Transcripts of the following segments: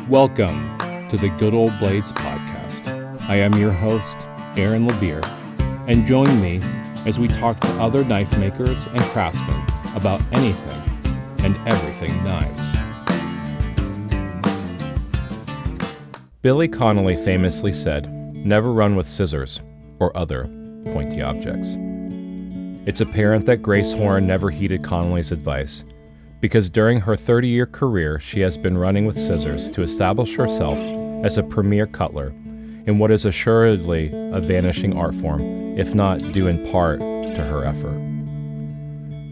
Welcome to the Good Old Blades podcast. I am your host, Aaron Levere, and join me as we talk to other knife makers and craftsmen about anything and everything knives. Billy Connolly famously said, "Never run with scissors or other pointy objects." It's apparent that Grace Horne never heeded Connolly's advice, because during her 30-year career, she has been running with scissors to establish herself as a premier cutler in what is assuredly a vanishing art form, if not due in part to her effort.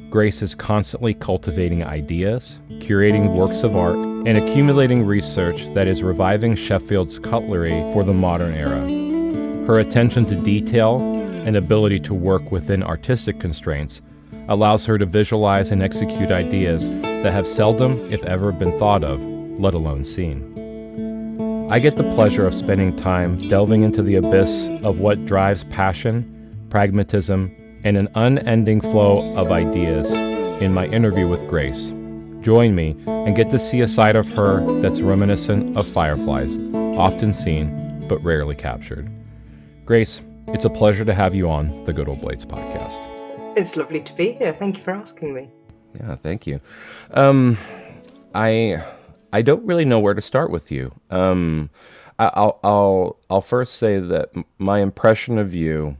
Grace is constantly cultivating ideas, curating works of art, and accumulating research that is reviving Sheffield's cutlery for the modern era. Her attention to detail and ability to work within artistic constraints allows her to visualize and execute ideas that have seldom, if ever, been thought of, let alone seen. I get the pleasure of spending time delving into the abyss of what drives passion, pragmatism, and an unending flow of ideas in my interview with Grace. Join me and get to see a side of her that's reminiscent of Fireflies, often seen but rarely captured. Grace, it's a pleasure to have you on the Good Old Blades podcast. It's lovely to be here. Thank you for asking me. Yeah, thank you. I don't really know where to start with you. I'll first say that my impression of you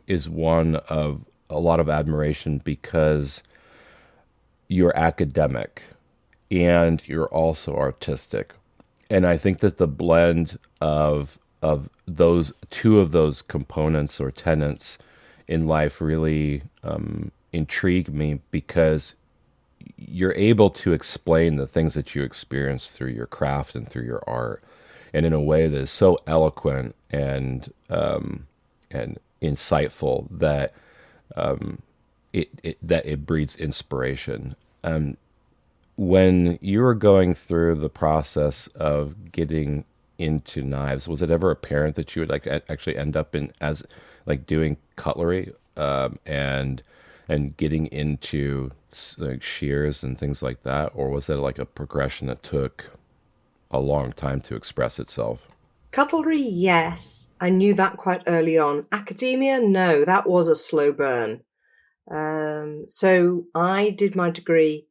is one of a lot of admiration because you're academic and you're also artistic, and I think that the blend of those two of those components or tenets in life really intrigue me, because you're able to explain the things that you experience through your craft and through your art, and in a way that is so eloquent and insightful that it breeds inspiration. When you were going through the process of getting into knives, was it ever apparent that you would actually end up in as doing cutlery and getting into shears and things like that, or was it a progression that took a long time to express itself? Cutlery, yes. I knew that quite early on. Academia, no, that was a slow burn. So I did my degree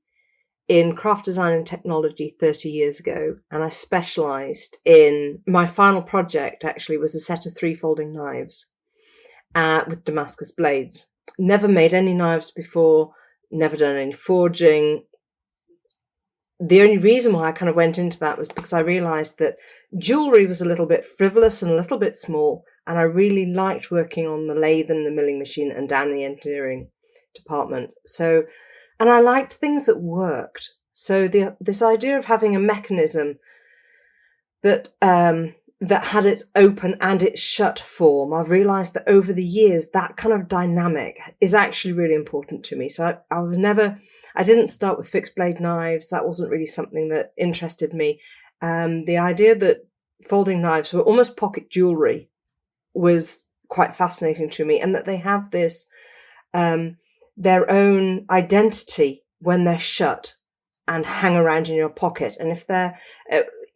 in craft design and technology 30 years ago, and I specialised in, my final project actually was a set of 3 folding knives with Damascus blades. Never made any knives before, never done any forging. The only reason why I kind of went into that was because I realised that jewellery was a little bit frivolous and a little bit small, and I really liked working on the lathe and the milling machine and down the engineering department. So, and I liked things that worked. So this idea of having a mechanism that had its open and its shut form, I've realised that over the years, that kind of dynamic is actually really important to me. So I didn't start with fixed blade knives. That wasn't really something that interested me. The idea that folding knives were almost pocket jewellery was quite fascinating to me, and that they have this, their own identity when they're shut and hang around in your pocket. And if they're,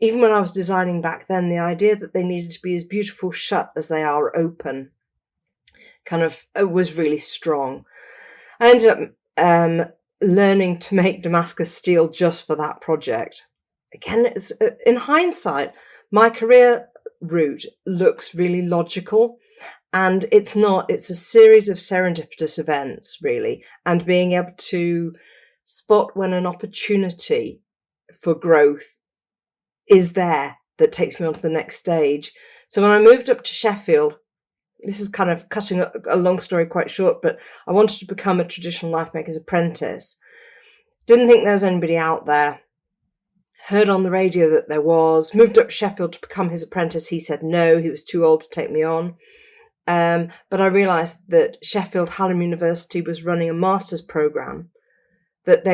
even when I was designing back then, the idea that they needed to be as beautiful shut as they are open kind of was really strong. I ended up learning to make Damascus steel just for that project. Again, it's, in hindsight, my career route looks really logical, and it's not. It's a series of serendipitous events, really, and being able to spot when an opportunity for growth is there that takes me on to the next stage. So when I moved up to Sheffield, this is kind of cutting a long story quite short, but I wanted to become a traditional knife maker's apprentice. Didn't think there was anybody out there. Heard on the radio that there was. Moved up to Sheffield to become his apprentice. He said no, he was too old to take me on. But I realised that Sheffield Hallam University was running a master's programme, that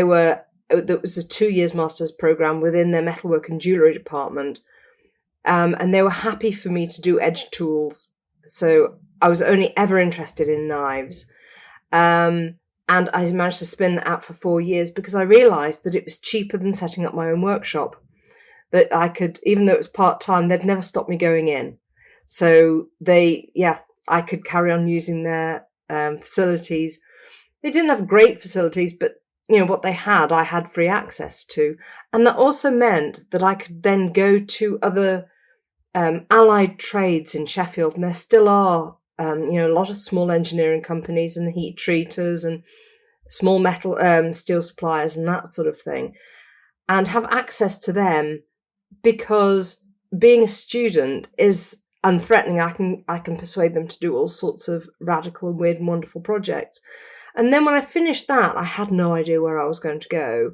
was a 2 years master's programme within their metalwork and jewellery department. And they were happy for me to do edge tools. So I was only ever interested in knives. And I managed to spin that out for 4 years because I realised that it was cheaper than setting up my own workshop. that I could, even though it was part-time, they'd never stop me going in. So I could carry on using their facilities. They didn't have great facilities, but what they had, I had free access to. And that also meant that I could then go to other allied trades in Sheffield, and there still are, a lot of small engineering companies and heat treaters and small metal steel suppliers and that sort of thing, and have access to them, because being a student is unthreatening. I can persuade them to do all sorts of radical and weird and wonderful projects. And then when I finished that, I had no idea where I was going to go,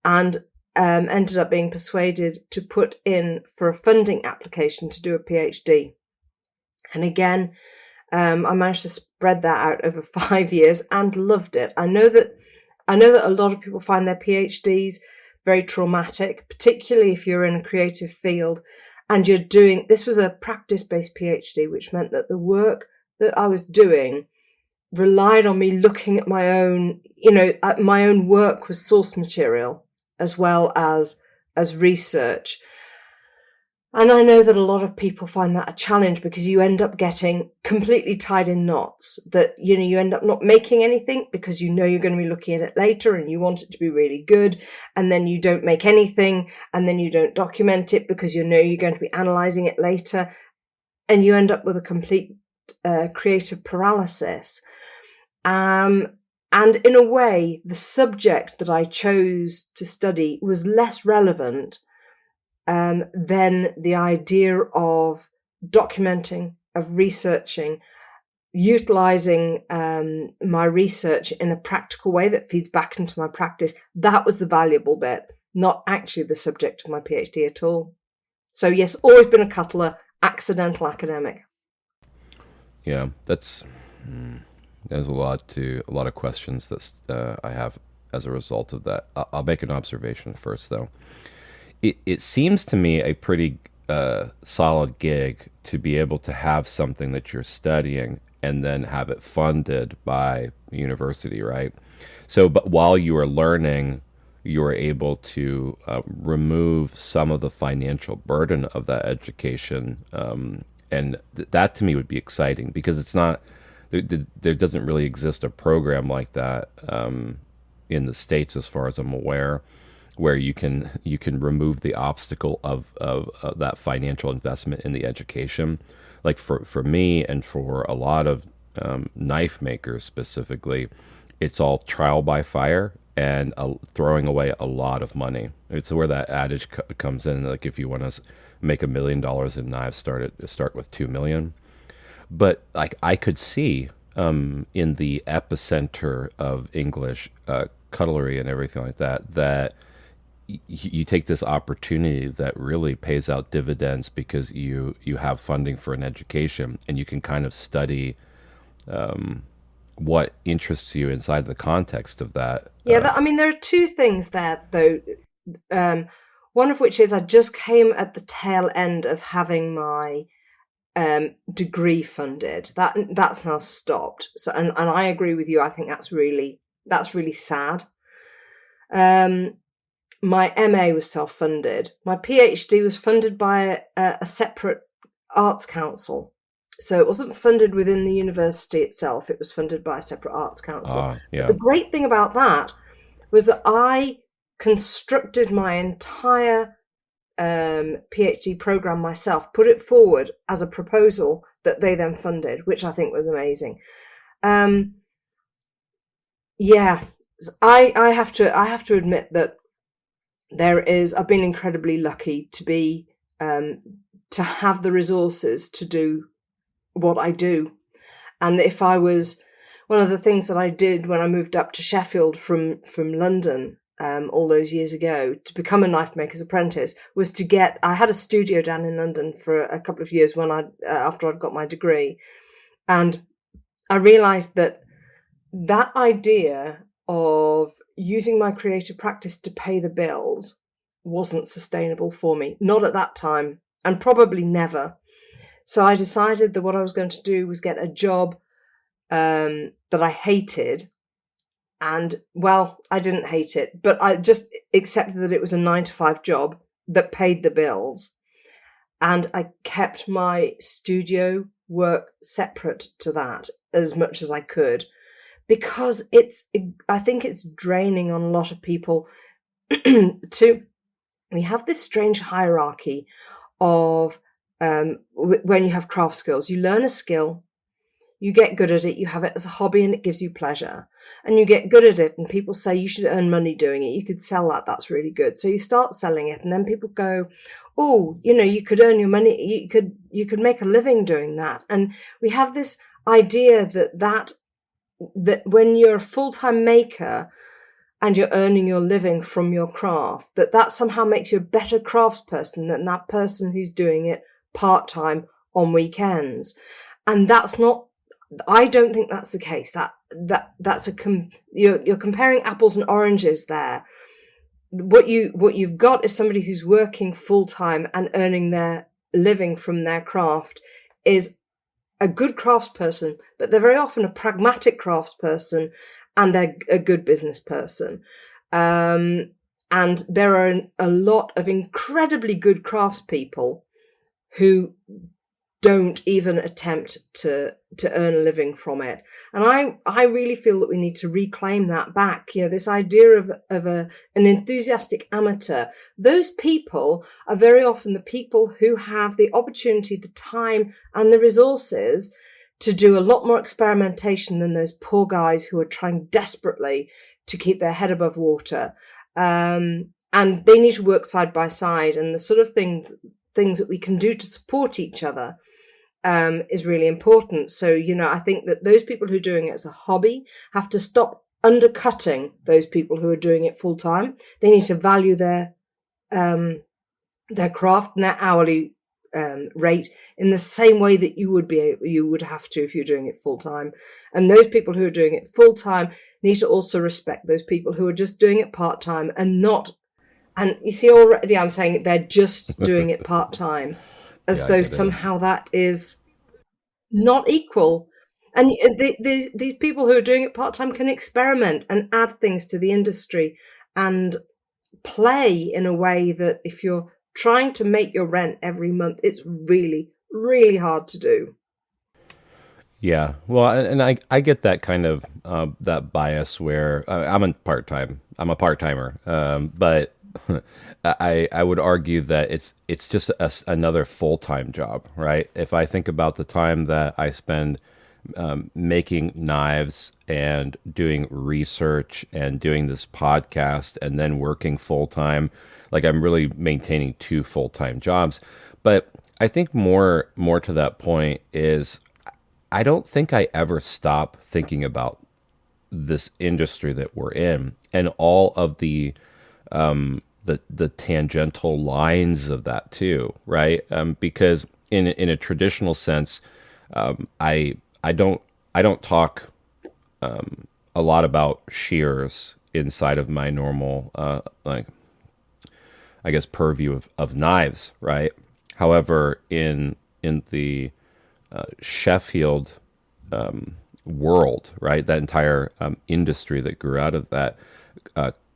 and ended up being persuaded to put in for a funding application to do a PhD. And again, I managed to spread that out over 5 years and loved it. I know that a lot of people find their PhDs very traumatic, particularly if you're in a creative field and this was a practice-based PhD, which meant that the work that I was doing relied on me looking at my own, my own work was source material as well as research. And I know that a lot of people find that a challenge, because you end up getting completely tied in knots, that, you end up not making anything because you're going to be looking at it later and you want it to be really good. And then you don't make anything, and then you don't document it because you're going to be analyzing it later. And you end up with a complete creative paralysis. And in a way, the subject that I chose to study was less relevant than the idea of documenting, of researching, utilizing my research in a practical way that feeds back into my practice. That was the valuable bit, not actually the subject of my PhD at all. So yes, always been a Cutler, accidental academic. Yeah, there's a lot of questions that I have as a result of that. I'll make an observation first, though. It seems to me a pretty solid gig to be able to have something that you're studying and then have it funded by university, right? So, but while you are learning, you are able to remove some of the financial burden of that education, and that to me would be exciting, because it's not there doesn't really exist a program like that in the States, as far as I'm aware, where you can remove the obstacle of that financial investment in the education. Like for me and for a lot of knife makers specifically, it's all trial by fire and throwing away a lot of money. It's where that adage comes in. Like, if you want to make $1 million in knives, start with 2 million. But like, I could see in the epicenter of English cutlery and everything like that you take this opportunity that really pays out dividends, because you have funding for an education, and you can kind of study what interests you inside the context of that. Yeah, there are two things there, though. One of which is I just came at the tail end of having my degree funded. That's now stopped. So, and I agree with you. I think that's really sad. My MA was self-funded. My PhD was funded by a separate arts council. So it wasn't funded within the university itself. It was funded by a separate arts council. Yeah. But the great thing about that was that I constructed my entire PhD program myself, put it forward as a proposal that they then funded, which I think was amazing. I have to admit that I've been incredibly lucky to be to have the resources to do what I do. And if I was, one of the things that I did when I moved up to Sheffield from London all those years ago to become a knife maker's apprentice was I had a studio down in London for a couple of years after I'd got my degree. And I realized that idea of using my creative practice to pay the bills wasn't sustainable for me, not at that time, and probably never. So I decided that what I was going to do was get a job that I hated. And, well, I didn't hate it, but I just accepted that it was a 9-to-5 job that paid the bills. And I kept my studio work separate to that as much as I could, because I think it's draining on a lot of people we have this strange hierarchy of when you have craft skills. You learn a skill, you get good at it, you have it as a hobby and it gives you pleasure. And you get good at it and people say you should earn money doing it. You could sell that, that's really good. So you start selling it and then people go, oh, you could earn your money, you could make a living doing that. And we have this idea that when you're a full-time maker and you're earning your living from your craft, that somehow makes you a better craftsperson than that person who's doing it part-time on weekends. And I don't think that's the case. You're comparing apples and oranges there. What you've got is somebody who's working full-time and earning their living from their craft is a good craftsperson, but they're very often a pragmatic craftsperson and they're a good business person. And there are a lot of incredibly good craftspeople who don't even attempt to earn a living from it. And I really feel that we need to reclaim that back. This idea of an enthusiastic amateur. Those people are very often the people who have the opportunity, the time, and the resources to do a lot more experimentation than those poor guys who are trying desperately to keep their head above water. And they need to work side by side, and the sort of things that we can do to support each other is really important. So, I think that those people who are doing it as a hobby have to stop undercutting those people who are doing it full time. They need to value their craft and their hourly rate in the same way that you would have to if you're doing it full time. And those people who are doing it full time need to also respect those people who are just doing it part time and not. And you see, already I'm saying they're just doing it part time, as though somehow that is not equal. And these people who are doing it part time can experiment and add things to the industry and play in a way that if you're trying to make your rent every month, it's really, really hard to do. Yeah, well, and I get that kind of that bias where I'm a part-timer, but I would argue that it's just another full-time job, right? If I think about the time that I spend making knives and doing research and doing this podcast and then working full-time, like I'm really maintaining two full-time jobs. But I think more to that point is I don't think I ever stop thinking about this industry that we're in and all of the tangential lines of that too, right? Because in a traditional sense, I don't talk a lot about shears inside of my normal I guess purview of knives, right? However, in the Sheffield world, right? That entire industry that grew out of that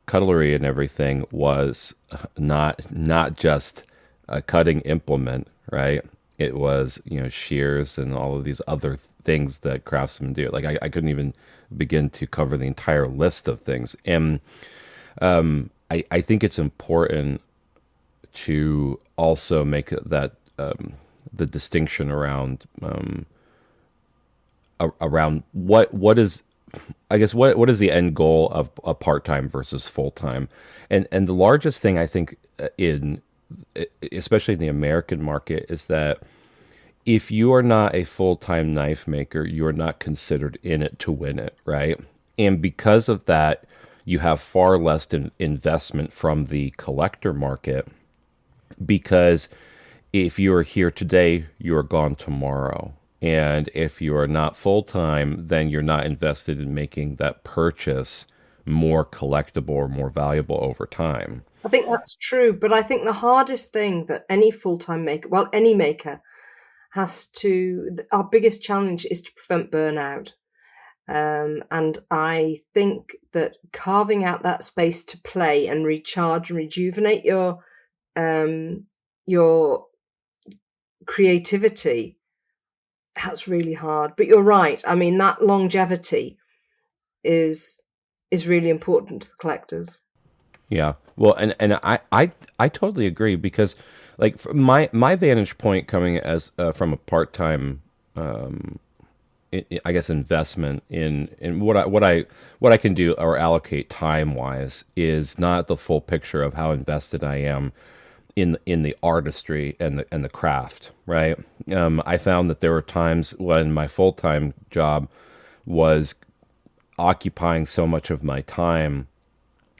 cutlery and everything was not just a cutting implement, right? It was shears and all of these other things that craftsmen do. Like I couldn't even begin to cover the entire list of things, and I think it's important to also make that the distinction around what is, I guess, what is the end goal of a part-time versus full-time, and the largest thing I think especially in the American market is that if you are not a full-time knife maker, you are not considered in it to win it, right? And because of that, you have far less investment from the collector market, because if you are here today, you are gone tomorrow. And if you are not full-time, then you're not invested in making that purchase more collectible or more valuable over time. I think that's true, but I think the hardest thing that any full-time maker, well, any maker our biggest challenge is to prevent burnout. And I think that carving out that space to play and recharge and rejuvenate your your creativity, that's really hard. But you're right. I mean, that longevity is really important to the collectors. Yeah. Well, and I totally agree, because like from my vantage point, coming as from a part-time I guess investment in what I can do or allocate time wise is not the full picture of how invested I am in the artistry and the craft, right? I found that there were times when my full-time job was occupying so much of my time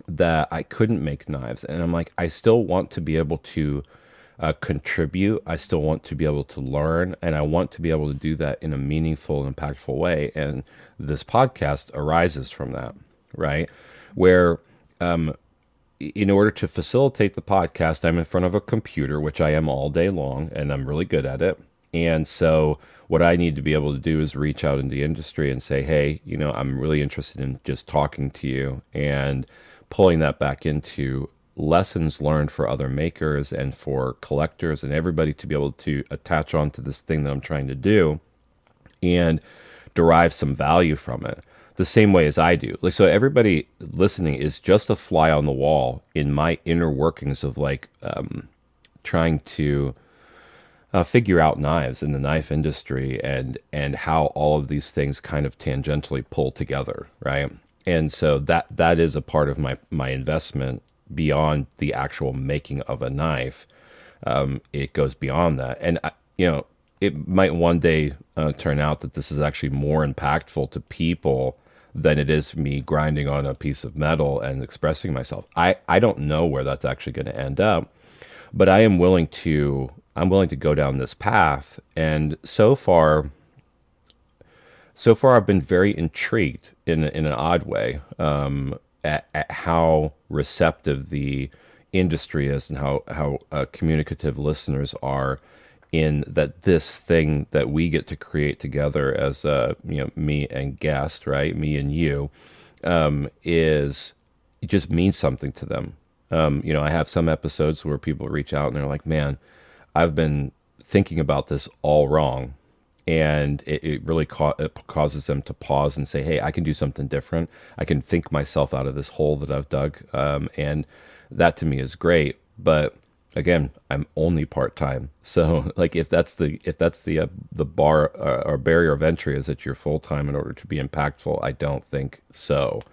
that I couldn't make knives. And I'm like, I still want to be able to contribute. I still want to be able to learn, and I want to be able to do that in a meaningful and impactful way. And this podcast arises from that, right? Where in order to facilitate the podcast, I'm in front of a computer, which I am all day long, and I'm really good at it. And so what I need to be able to do is reach out in the industry and say, hey, I'm really interested in just talking to you, and pulling that back into lessons learned for other makers and for collectors and everybody to be able to attach on to this thing that I'm trying to do and derive some value from it the same way as I do. Like, so everybody listening is just a fly on the wall in my inner workings of like trying to figure out knives in the knife industry and how all of these things kind of tangentially pull together, right? And so that is a part of my investment beyond the actual making of a knife. It goes beyond that, and it might one day turn out that this is actually more impactful to people than it is me grinding on a piece of metal and expressing myself. I don't know where that's actually going to end up, but I'm willing to go down this path. And so far I've been very intrigued in an odd way at how receptive the industry is, and how communicative listeners are in that this thing that we get to create together as me and guest, right? Me and you, is it just means something to them. I have some episodes where people reach out and they're like, man, I've been thinking about this all wrong. And it really it causes them to pause and say, hey, I can do something different. I can think myself out of this hole that I've dug. And that to me is great. But again, I'm only part-time. So like, if that's the bar or barrier of entry is that you're full-time in order to be impactful, I don't think so.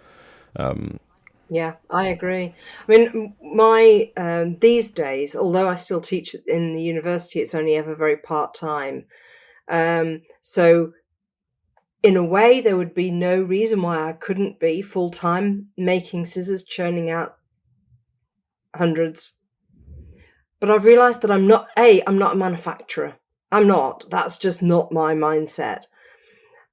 Yeah, I agree. I mean, my these days, although I still teach in the university, it's only ever very part-time. So in a way, there would be no reason why I couldn't be full-time making scissors, churning out hundreds. But I've realized that I'm not a manufacturer. I'm not. That's just not my mindset.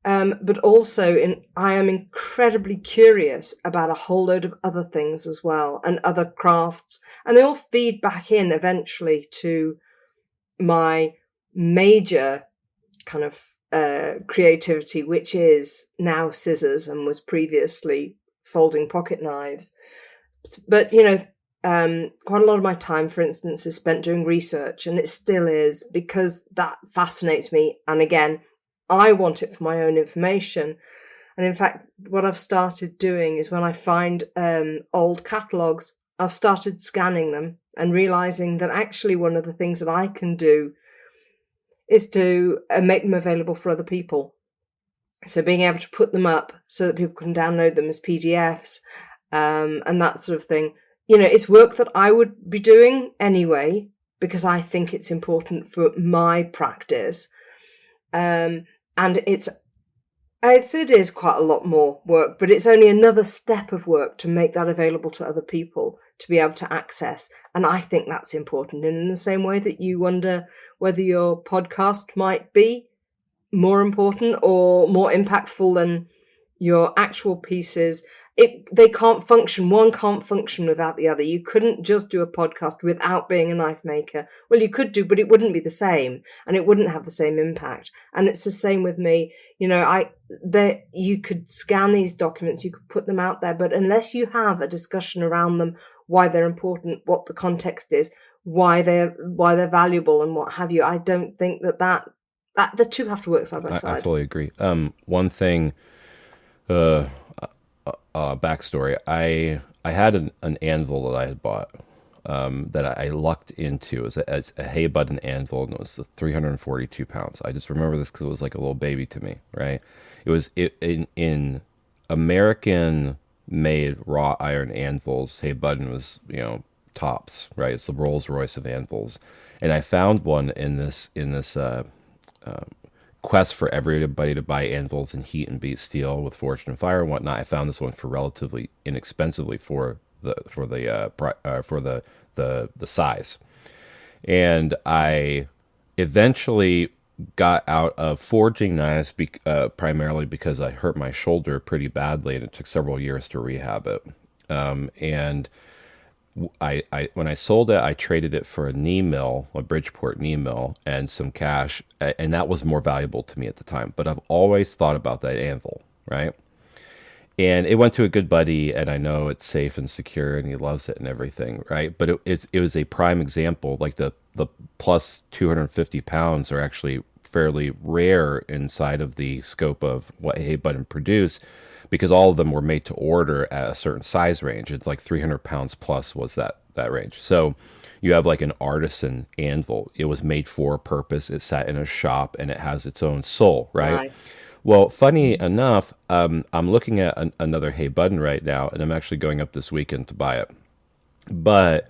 But also I am incredibly curious about a whole load of other things as well, and other crafts, and they all feed back in eventually to my major kind of creativity, which is now scissors and was previously folding pocket knives. But quite a lot of my time, for instance, is spent doing research, and it still is, because that fascinates me. And again, I want it for my own information. And in fact, what I've started doing is when I find old catalogues, I've started scanning them and realizing that actually one of the things that I can do is to make them available for other people. So being able to put them up so that people can download them as PDFs and that sort of thing. It's work that I would be doing anyway, because I think it's important for my practice. And it is quite a lot more work, but it's only another step of work to make that available to other people to be able to access. And I think that's important. And in the same way that you wonder whether your podcast might be more important or more impactful than your actual pieces, they can't function. One can't function without the other. You couldn't just do a podcast without being a knife maker. Well, you could do, but it wouldn't be the same, and it wouldn't have the same impact. And it's the same with me. You could scan these documents, you could put them out there, but unless you have a discussion around them, why they're important, what the context is, why they're valuable and what have you. I don't think that the two have to work side by I side. fully agree. One thing, backstory. I had an anvil that I had bought, that I lucked into as a hay button anvil, and it was 342 pounds. I just remember this because it was like a little baby to me, right? It was in American made wrought iron anvils. Hay button was, tops, right? It's the Rolls Royce of anvils, and I found one in this quest for everybody to buy anvils and heat and beat steel with forged and fire and whatnot. I found this one for relatively inexpensively for the size, and I eventually got out of forging knives primarily because I hurt my shoulder pretty badly, and it took several years to rehab it. And when I sold it, I traded it for a knee mill, a Bridgeport knee mill, and some cash, and that was more valuable to me at the time. But I've always thought about that anvil, right? And it went to a good buddy, and I know it's safe and secure, and he loves it and everything, right? But it was a prime example. Like the plus 250 pounds are actually fairly rare inside of the scope of what Hay Button produce, because all of them were made to order at a certain size range. It's like 300 pounds plus was that range. So you have like an artisan anvil. It was made for a purpose. It sat in a shop, and it has its own soul, right? Nice. Well, funny enough, I'm looking at another Hay Button right now, and I'm actually going up this weekend to buy it. But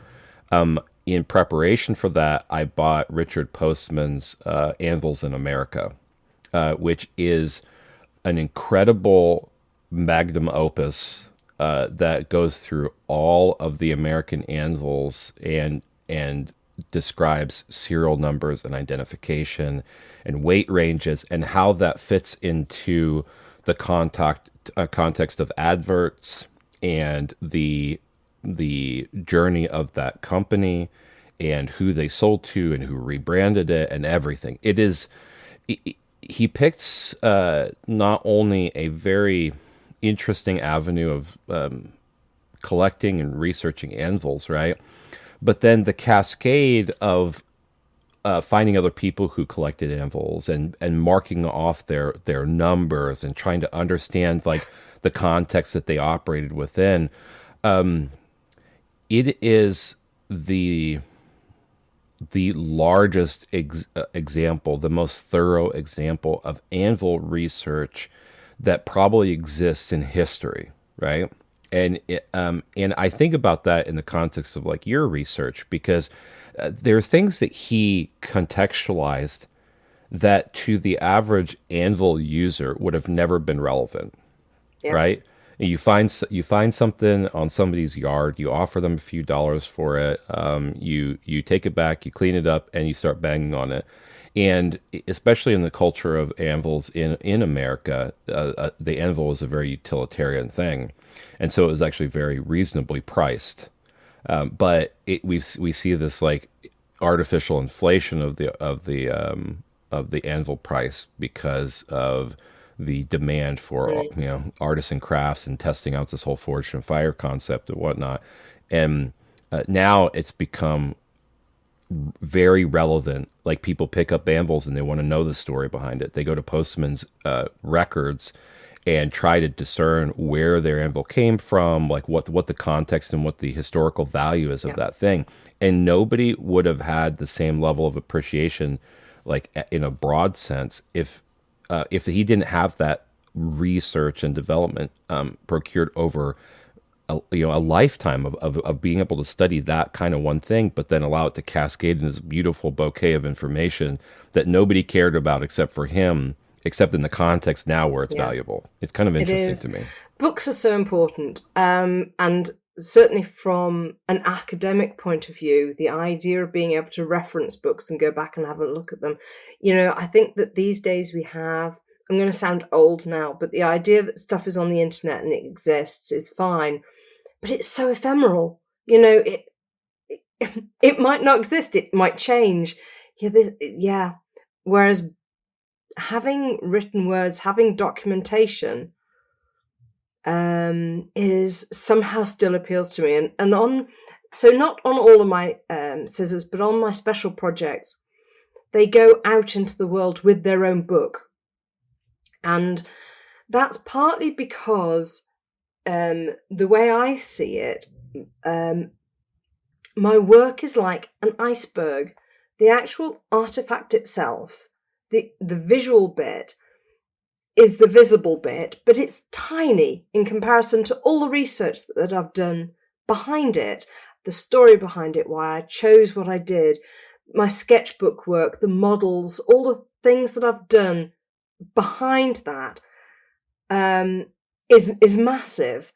in preparation for that, I bought Richard Postman's Anvils in America, which is an incredible magnum opus that goes through all of the American anvils and describes serial numbers and identification and weight ranges and how that fits into the context of adverts and the journey of that company and who they sold to and who rebranded it and everything. It is he picks not only a very interesting avenue of collecting and researching anvils, right? But then the cascade of finding other people who collected anvils and marking off their numbers and trying to understand like the context that they operated within. It is the largest example, the most thorough example of anvil research that probably exists in history, right? And I think about that in the context of like your research, because there are things that he contextualized that to the average anvil user would have never been relevant, Yeah. right? And you find something on somebody's yard, you offer them a few dollars for it, you take it back, you clean it up, and you start banging on it. And especially in the culture of anvils in America, the anvil is a very utilitarian thing, and so it was actually very reasonably priced. But we see this like artificial inflation of the anvil price because of the demand for artisan crafts and testing out this whole forged and fire concept and whatnot. And now it's become very relevant. Like people pick up anvils and they want to know the story behind it. They go to Postman's records and try to discern where their anvil came from, like what the context and what the historical value is of that thing. And nobody would have had the same level of appreciation, like in a broad sense, if he didn't have that research and development procured over a lifetime of being able to study that kind of one thing, but then allow it to cascade in this beautiful bouquet of information that nobody cared about except for him, except in the context now where it's valuable. It's kind of interesting to me. Books are so important, and certainly from an academic point of view, the idea of being able to reference books and go back and have a look at them. I think that these days I'm going to sound old now, but the idea that stuff is on the internet and it exists is fine, but it's so ephemeral. It might not exist. It might change. Whereas having written words, having documentation, is somehow still appeals to me. And on So not on all of my scissors, but on my special projects, they go out into the world with their own book. And that's partly because the way I see it, my work is like an iceberg. The actual artifact itself, the visual bit, is the visible bit, but it's tiny in comparison to all the research that I've done behind it, the story behind it, why I chose what I did, my sketchbook work, the models, all the things that I've done behind that is massive.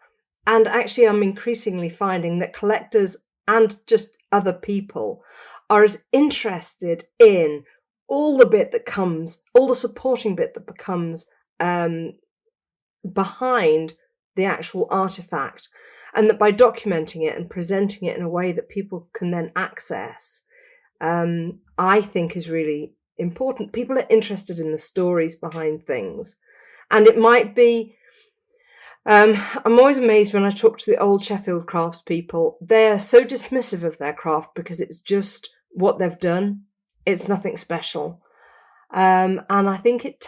And actually, I'm increasingly finding that collectors and just other people are as interested in all the bit that comes, all the supporting bit that becomes behind the actual artifact, and that by documenting it and presenting it in a way that people can then access, I think is really important. People are interested in the stories behind things. And it might be, I'm always amazed when I talk to the old Sheffield craftspeople. They're so dismissive of their craft because it's just what they've done. It's nothing special. And I think it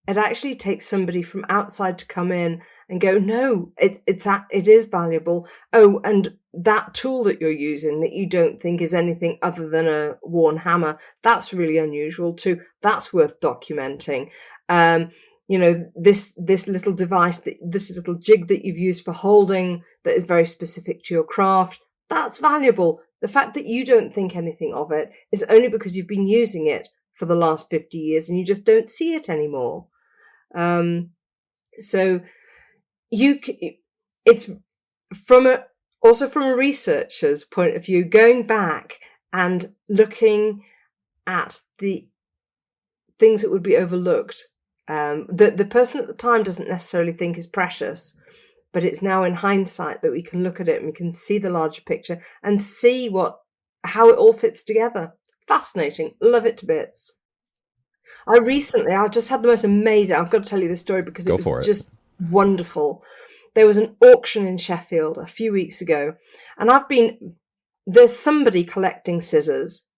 actually takes somebody from outside to come in and go, no, it is valuable. Oh, and that tool that you're using that you don't think is anything other than a worn hammer, that's really unusual too. That's worth documenting. This little device, this little jig that you've used for holding that is very specific to your craft, that's valuable. The fact that you don't think anything of it is only because you've been using it for the last 50 years and you just don't see it anymore. So it's from a researcher's point of view, going back and looking at the things that would be overlooked. The person at the time doesn't necessarily think is precious, but it's now in hindsight that we can look at it and we can see the larger picture and see how it all fits together. Fascinating. Love it to bits. I just had the most amazing, I've got to tell you this story because it was just wonderful. There was an auction in Sheffield a few weeks ago, and there's somebody collecting scissors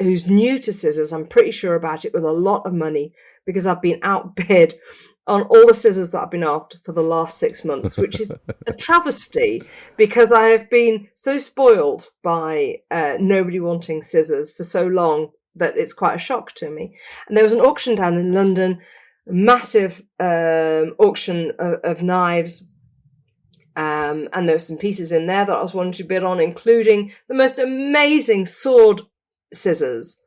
who's new to scissors, I'm pretty sure about it, with a lot of money, because I've been outbid on all the scissors that I've been after for the last 6 months, which is a travesty because I have been so spoiled by nobody wanting scissors for so long that it's quite a shock to me. And there was an auction down in London, a massive auction of knives, and there were some pieces in there that I was wanting to bid on, including the most amazing sword scissors,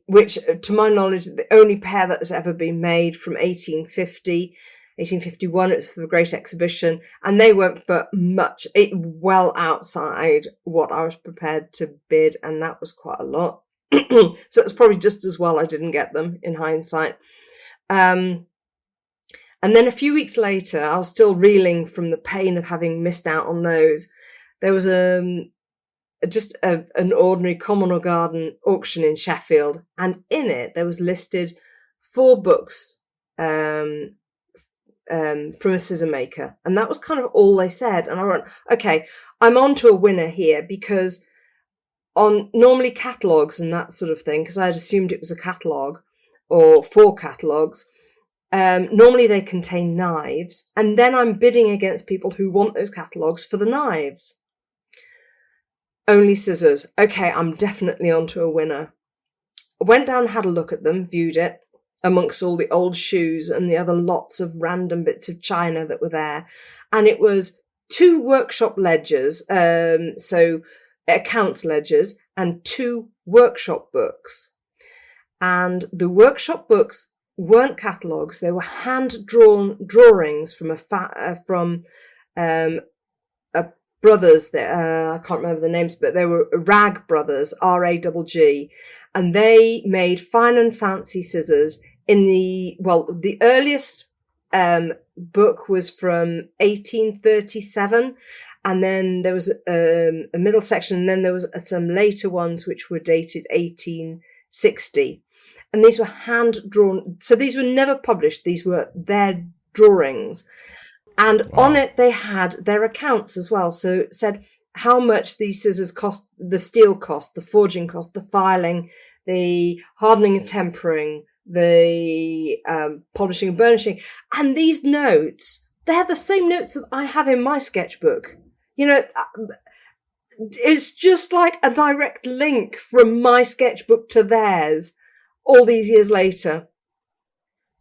which, to my knowledge, the only pair that has ever been made from 1851. It was for the Great Exhibition, and they went for much, well outside what I was prepared to bid, and that was quite a lot. So it's probably just as well I didn't get them in hindsight. And then a few weeks later, I was still reeling from the pain of having missed out on those. There was just an ordinary common or garden auction in Sheffield, and in it there was listed 4 books from a scissor maker, and that was kind of all they said. And I went, okay, I'm on to a winner here, because on normally catalogues and that sort of thing, because I had assumed it was a catalogue or 4 catalogues, normally they contain knives, and then I'm bidding against people who want those catalogues for the knives. Only scissors. Okay, I'm definitely onto a winner. I went down, had a look at them, viewed it, amongst all the old shoes and the other lots of random bits of china that were there. And it was 2 workshop ledgers, so accounts ledgers, and 2 workshop books. And the workshop books weren't catalogues, they were hand-drawn drawings from a brothers there. I can't remember the names, but they were Rag Brothers, R-A-G-G, and they made fine and fancy scissors in the earliest book was from 1837, and then there was a middle section, and then there was some later ones which were dated 1860, and these were hand drawn. So these were never published; these were their drawings. And on it, they had their accounts as well. So it said how much these scissors cost, the steel cost, the forging cost, the filing, the hardening and tempering, the polishing and burnishing. And these notes, they're the same notes that I have in my sketchbook. You know, it's just like a direct link from my sketchbook to theirs all these years later.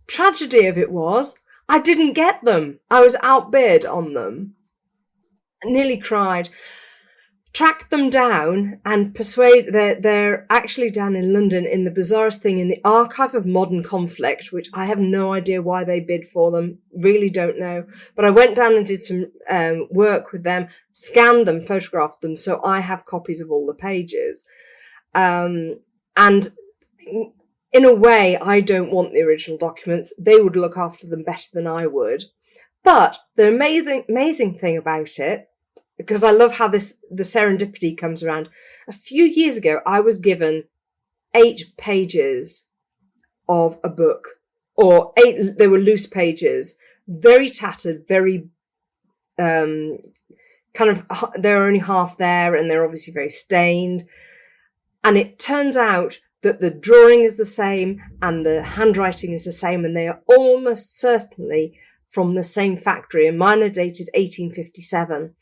Tragedy of it was, I didn't get them. I was outbid on them. I nearly cried. Tracked them down and they're actually down in London in the bizarrest thing, in the Archive of Modern Conflict, which I have no idea why they bid for them, really don't know. But I went down and did some work with them, scanned them, photographed them, so I have copies of all the pages. And in a way, I don't want the original documents. They would look after them better than I would. But the amazing thing about it, because I love how the serendipity comes around. A few years ago, I was given 8 pages of a book, or 8, they were loose pages, very tattered, very, kind of, they're only half there, and they're obviously very stained. And it turns out that the drawing is the same, and the handwriting is the same, and they are almost certainly from the same factory, and mine are dated 1857.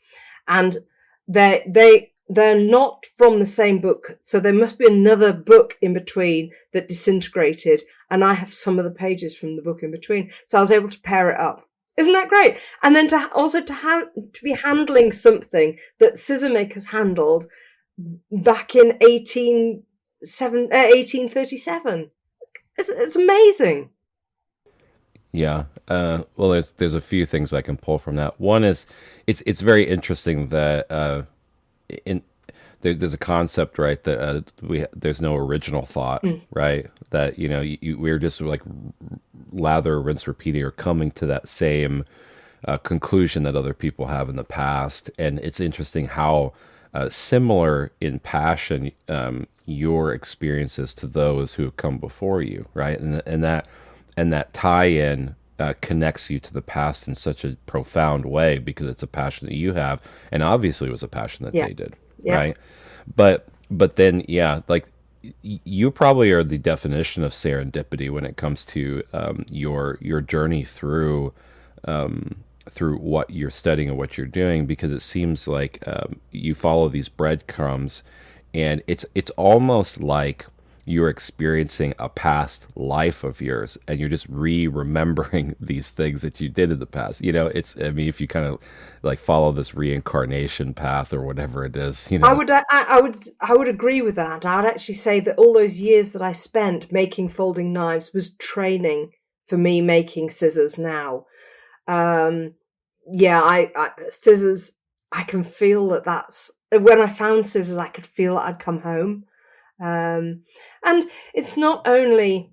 And they're not from the same book. So there must be another book in between that disintegrated. And I have some of the pages from the book in between. So I was able to pair it up. Isn't that great? And then to be handling something that scissor makers handled back in 1837. It's amazing. Yeah. Well, there's a few things I can pull from that. One is it's very interesting that there's a concept, right, that there's no original thought, right? That we're just like lather, rinse, repeating, or coming to that same conclusion that other people have in the past. And it's interesting how similar in passion your experiences to those who have come before you, right? And that tie-in connects you to the past in such a profound way, because it's a passion that you have, and obviously it was a passion that they did, right? But then, like you probably are the definition of serendipity when it comes to your journey through what you're studying and what you're doing, because it seems like you follow these breadcrumbs, and it's almost like you're experiencing a past life of yours, and you're just remembering these things that you did in the past. If you kind of like follow this reincarnation path or whatever it is, I would agree with that. I would actually say that all those years that I spent making folding knives was training for me making scissors now. Scissors, I can feel that's when I found scissors, I could feel that I'd come home. And it's not only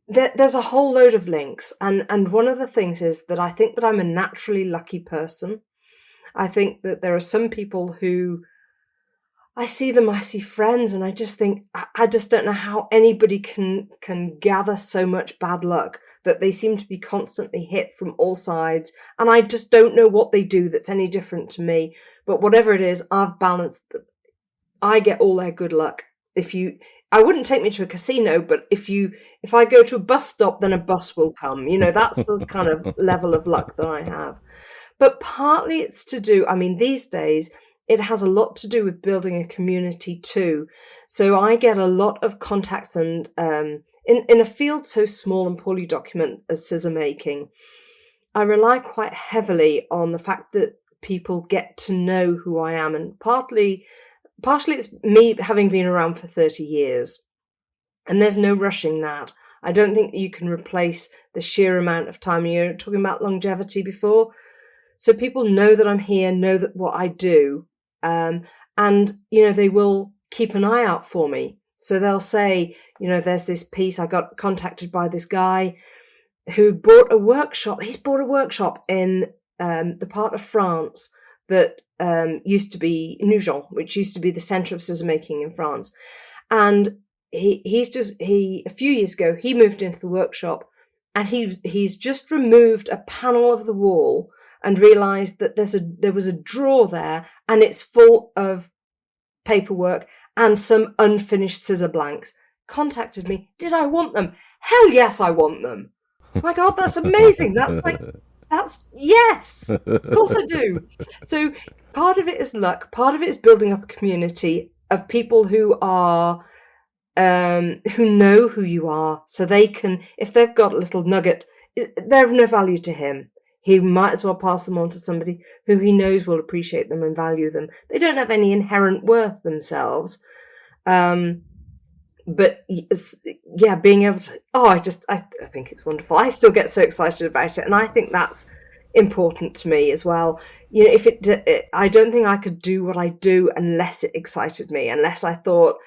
that, there's a whole load of links. And one of the things is that I think that I'm a naturally lucky person. I think that there are some people who I see friends, and I just think, I just don't know how anybody can gather so much bad luck, that they seem to be constantly hit from all sides. And I just don't know what they do that's any different to me. But whatever it is, I've balanced. I get all their good luck. I wouldn't take me to a casino, but if I go to a bus stop, then a bus will come. That's the kind of level of luck that I have. But partly it's to do, these days, it has a lot to do with building a community too. So I get a lot of contacts, and in a field so small and poorly documented as scissor making, I rely quite heavily on the fact that people get to know who I am, and partially it's me having been around for 30 years, and there's no rushing that. I don't think that you can replace the sheer amount of time. You're talking about longevity before. So people know that I'm here, know that what I do, and they will keep an eye out for me. So they'll say, there's this piece. I got contacted by this guy who bought a workshop. He's bought a workshop in the part of France that used to be Nugent, which used to be the centre of scissor making in France. And a few years ago, he moved into the workshop, and he's just removed a panel of the wall, and realized that there was a drawer there and it's full of paperwork and some unfinished scissor blanks, contacted me. Did I want them? Hell yes, I want them. My God, that's amazing. That's yes, of course I do. So part of it is luck. Part of it is building up a community of people who are, who know who you are, so they can, if they've got a little nugget, they're of no value to him. He might as well pass them on to somebody who he knows will appreciate them and value them. They don't have any inherent worth themselves. But yeah, being able to, I think it's wonderful. I still get so excited about it. And I think that's important to me as well. You know, I don't think I could do what I do unless it excited me, unless I thought,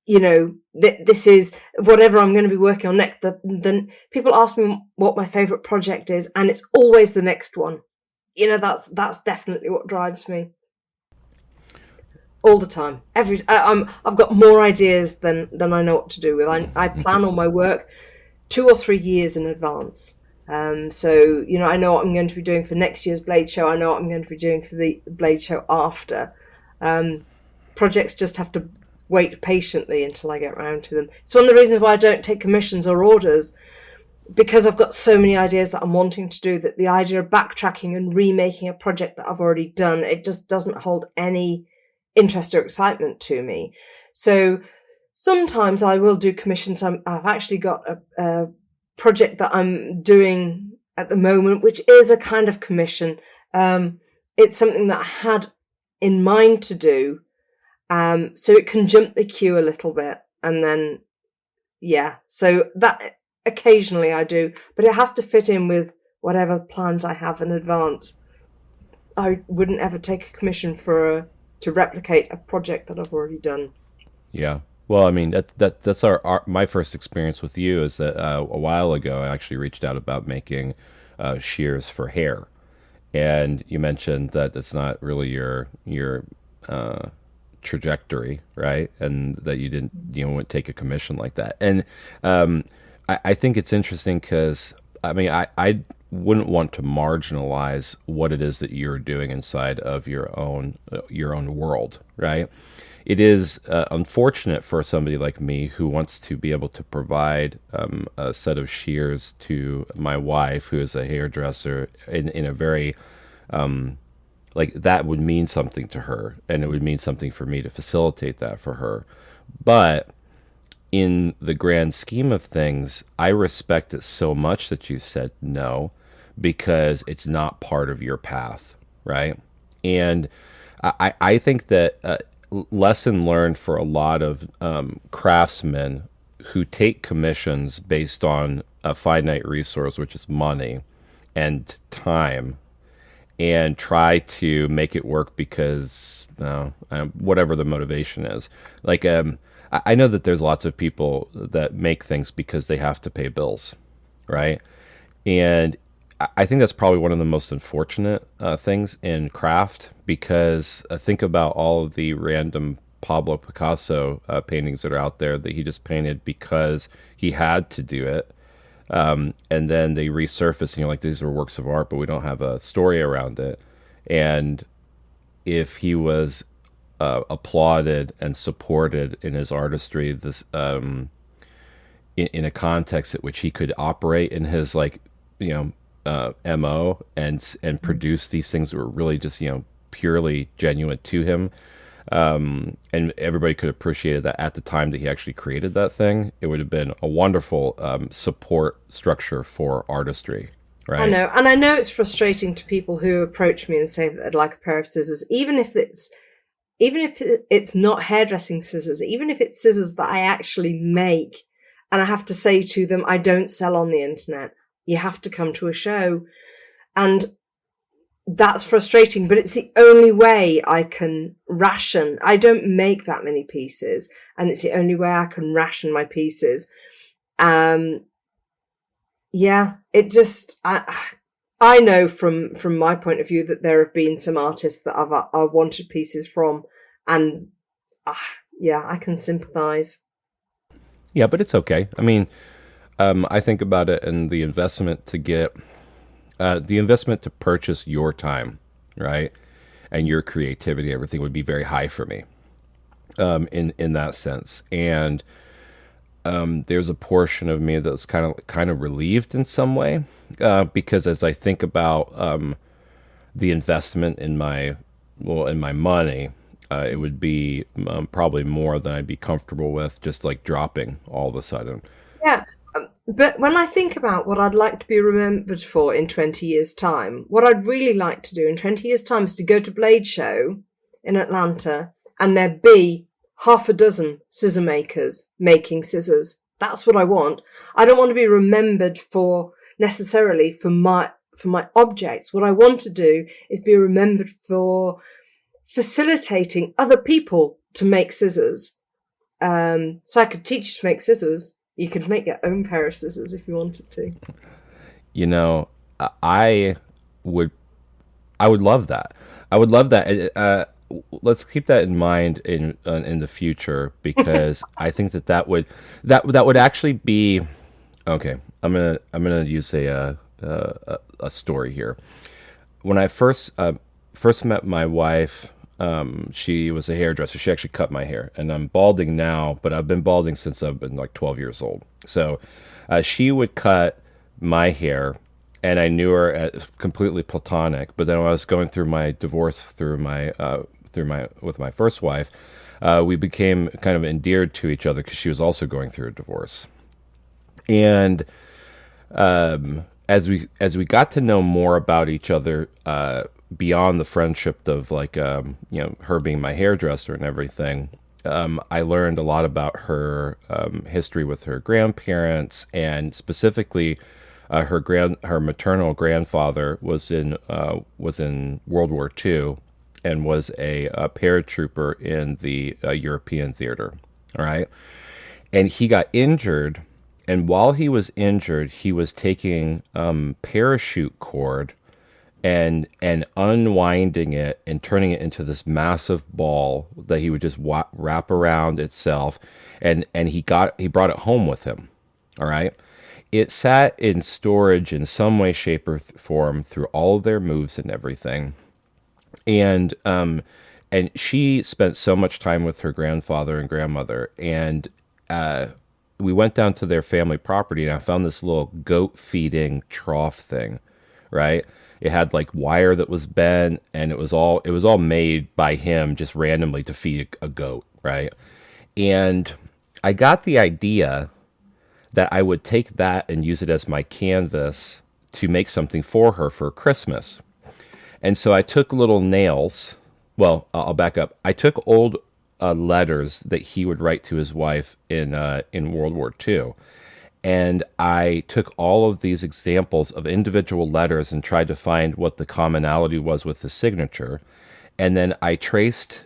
you know, this is whatever I'm going to be working on next. Then people ask me what my favorite project is, and it's always the next one. You know, that's definitely what drives me. All the time. I've got more ideas than I know what to do with. I plan all my work 2 or 3 years in advance. So, you know, I know what I'm going to be doing for next year's Blade Show. I know what I'm going to be doing for the Blade Show after. Projects just have to wait patiently until I get around to them. It's one of the reasons why I don't take commissions or orders, because I've got so many ideas that I'm wanting to do, that the idea of backtracking and remaking a project that I've already done, it just doesn't hold any interest or excitement to me. So sometimes I will do commissions. I've actually got a project that I'm doing at the moment, which is a kind of commission. It's something that I had in mind to do, so it can jump the queue a little bit. And then, yeah, so that occasionally I do, but it has to fit in with whatever plans I have in advance. I wouldn't ever take a commission to replicate a project that I've already done. Yeah. Well, I mean, that's my first experience with you is that a while ago I actually reached out about making shears for hair, and you mentioned that it's not really your trajectory, right? And that you wouldn't take a commission like that. And I think it's interesting because I mean I wouldn't want to marginalize what it is that you're doing inside of your own world, right? It is unfortunate for somebody like me who wants to be able to provide a set of shears to my wife, who is a hairdresser, in a very like that would mean something to her, and it would mean something for me to facilitate that for her. But in the grand scheme of things, I respect it so much that you said no, because it's not part of your path, right? And I think that lesson learned for a lot of craftsmen who take commissions based on a finite resource, which is money and time, and try to make it work because whatever the motivation is. Like, I know that there's lots of people that make things because they have to pay bills, right? And I think that's probably one of the most unfortunate things in craft, because think about all of the random Pablo Picasso paintings that are out there that he just painted because he had to do it. And then they resurface and you're like, these are works of art, but we don't have a story around it. And if he was applauded and supported in his artistry, this in a context at which he could operate in his MO and produce these things that were really just purely genuine to him, and everybody could appreciate that at the time that he actually created that thing, it would have been a wonderful support structure for artistry, right? I know, and I know it's frustrating to people who approach me and say that they'd like a pair of scissors, even if it's not hairdressing scissors, even if it's scissors that I actually make, and I have to say to them, I don't sell on the internet. You have to come to a show. And that's frustrating, but it's the only way I can ration. I don't make that many pieces, and it's the only way I can ration my pieces. Yeah, it just, I know from my point of view that there have been some artists that I've wanted pieces from, and yeah, I can sympathize. Yeah, but it's okay. I mean, I think about it and the investment to get the investment to purchase your time, right, and your creativity, everything would be very high for me, in that sense. And there's a portion of me that's kind of relieved in some way, because as I think about the investment in my money, it would be probably more than I'd be comfortable with just like dropping all of a sudden. Yeah. But when I think about what I'd like to be remembered for in 20 years' time, what I'd really like to do in 20 years' time is to go to Blade Show in Atlanta and there be half a dozen scissor makers making scissors. That's what I want. I don't want to be remembered for necessarily for my objects. What I want to do is be remembered for facilitating other people to make scissors. So I could teach you to make scissors. You could make your own pair of scissors if you wanted to. You know, I would, I would love that. I would love that. Let's keep that in mind in the future, because I think that would actually be okay. I'm gonna use a story here. When I first met my wife, she was a hairdresser. She actually cut my hair, and I'm balding now, but I've been balding since I've been like 12 years old. So she would cut my hair, and I knew her as completely platonic. But then when I was going through my divorce with my first wife, we became kind of endeared to each other because she was also going through a divorce. And as we got to know more about each other, beyond the friendship of like her being my hairdresser and everything, I learned a lot about her history with her grandparents, and specifically her maternal grandfather was in World War II and was a paratrooper in the European theater. All right, and he got injured. And while he was injured, he was taking parachute cord and unwinding it and turning it into this massive ball that he would just wrap around itself, and he brought it home with him. All right, it sat in storage in some way, shape, or form through all of their moves and everything, and she spent so much time with her grandfather and grandmother, and we went down to their family property, and I found this little goat feeding trough thing, right? It had like wire that was bent, and it was all made by him just randomly to feed a goat, right? And I got the idea that I would take that and use it as my canvas to make something for her for Christmas. And so I took little nails. Well, I'll back up. I took old letters that he would write to his wife in World War II. And I took all of these examples of individual letters and tried to find what the commonality was with the signature. And then I traced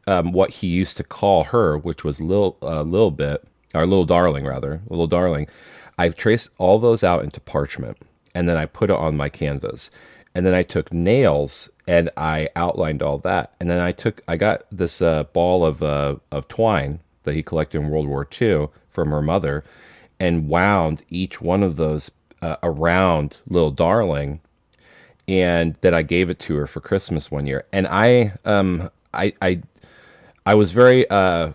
what he used to call her, which was Little Bit, or Little Darling, rather, Little Darling. I traced all those out into parchment, and then I put it on my canvas. And then I took nails and I outlined all that. And then I got this ball of twine that he collected in World War II from her mother, and wound each one of those around Little Darling, and then I gave it to her for Christmas one year. And I was very I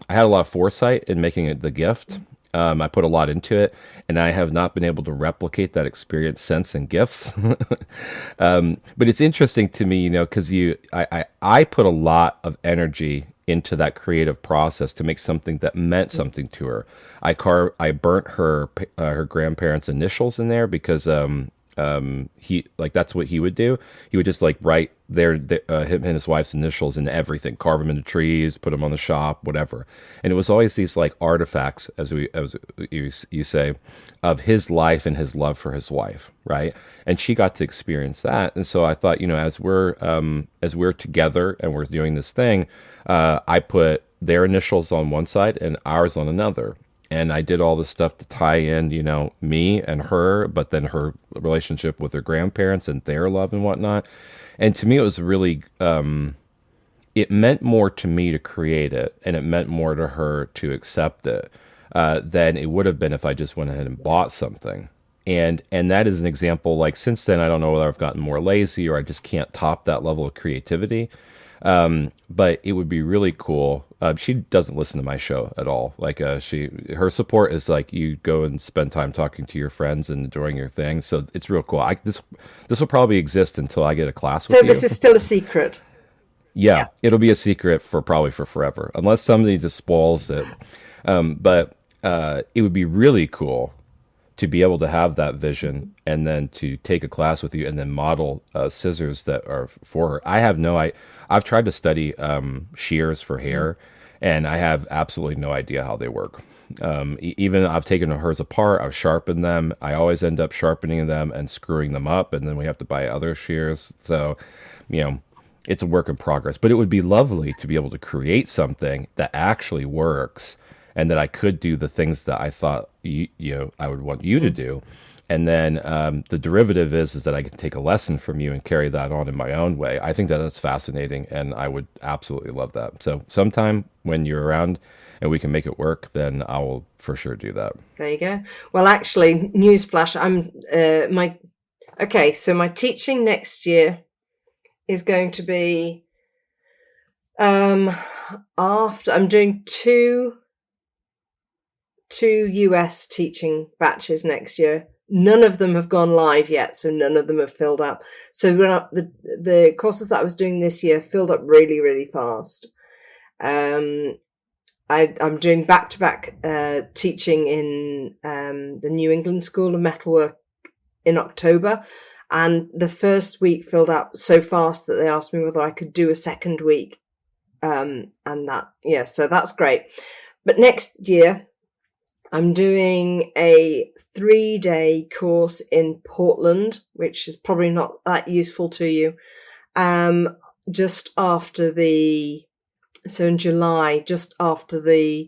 had a lot of foresight in making it the gift. I put a lot into it, and I have not been able to replicate that experience since in gifts. But it's interesting to me, because I put a lot of energy into that creative process to make something that meant something to her. I burnt her grandparents' initials in there because he, like, that's what he would do. He would just like write him and his wife's initials in everything, carve them into trees, put them on the shop, whatever. And it was always these like artifacts, as you say, of his life and his love for his wife, right? And she got to experience that. And so I thought, as we're together and we're doing this thing, I put their initials on one side and ours on another. And I did all this stuff to tie in, me and her, but then her relationship with her grandparents and their love and whatnot. And to me, it was really, it meant more to me to create it, and it meant more to her to accept it than it would have been if I just went ahead and bought something. And that is an example. Like since then, I don't know whether I've gotten more lazy or I just can't top that level of creativity. But it would be really cool. She doesn't listen to my show at all. Like her support is like you go and spend time talking to your friends and enjoying your things. So it's real cool. This will probably exist until I get a class with So you. this is still a secret. Yeah, it'll be a secret for probably for forever, unless somebody just spoils it. But it would be really cool to be able to have that vision and then to take a class with you and then model scissors that are for her. I've tried to study shears for hair, and I have absolutely no idea how they work. Even I've taken hers apart, I've sharpened them. I always end up sharpening them and screwing them up, and then we have to buy other shears. So, it's a work in progress. But it would be lovely to be able to create something that actually works, and that I could do the things that I thought I would want you to do. And then the derivative is that I can take a lesson from you and carry that on in my own way. I think that that's fascinating, and I would absolutely love that. So sometime when you're around and we can make it work, then I will for sure do that. There you go. Well, actually, newsflash, so my teaching next year is going to be after I'm doing two US teaching batches next year. None of them have gone live yet, so none of them have filled up. So the courses that I was doing this year filled up really, really fast. I'm doing back-to-back teaching in the New England School of Metalwork in October, and the first week filled up so fast that they asked me whether I could do a second week, so that's great. But next year I'm doing a 3-day course in Portland, which is probably not that useful to you. Just after in July, just after I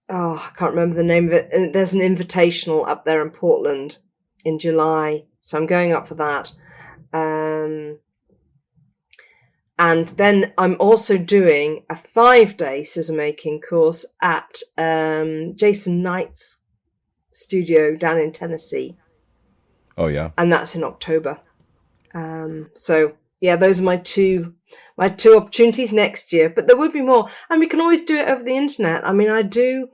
can't remember the name of it. And there's an invitational up there in Portland in July. So I'm going up for that. And then I'm also doing a 5-day scissor making course at Jason Knight's studio down in Tennessee. Oh, yeah. And that's in October. Those are my two opportunities next year. But there will be more. And we can always do it over the internet. I mean, I do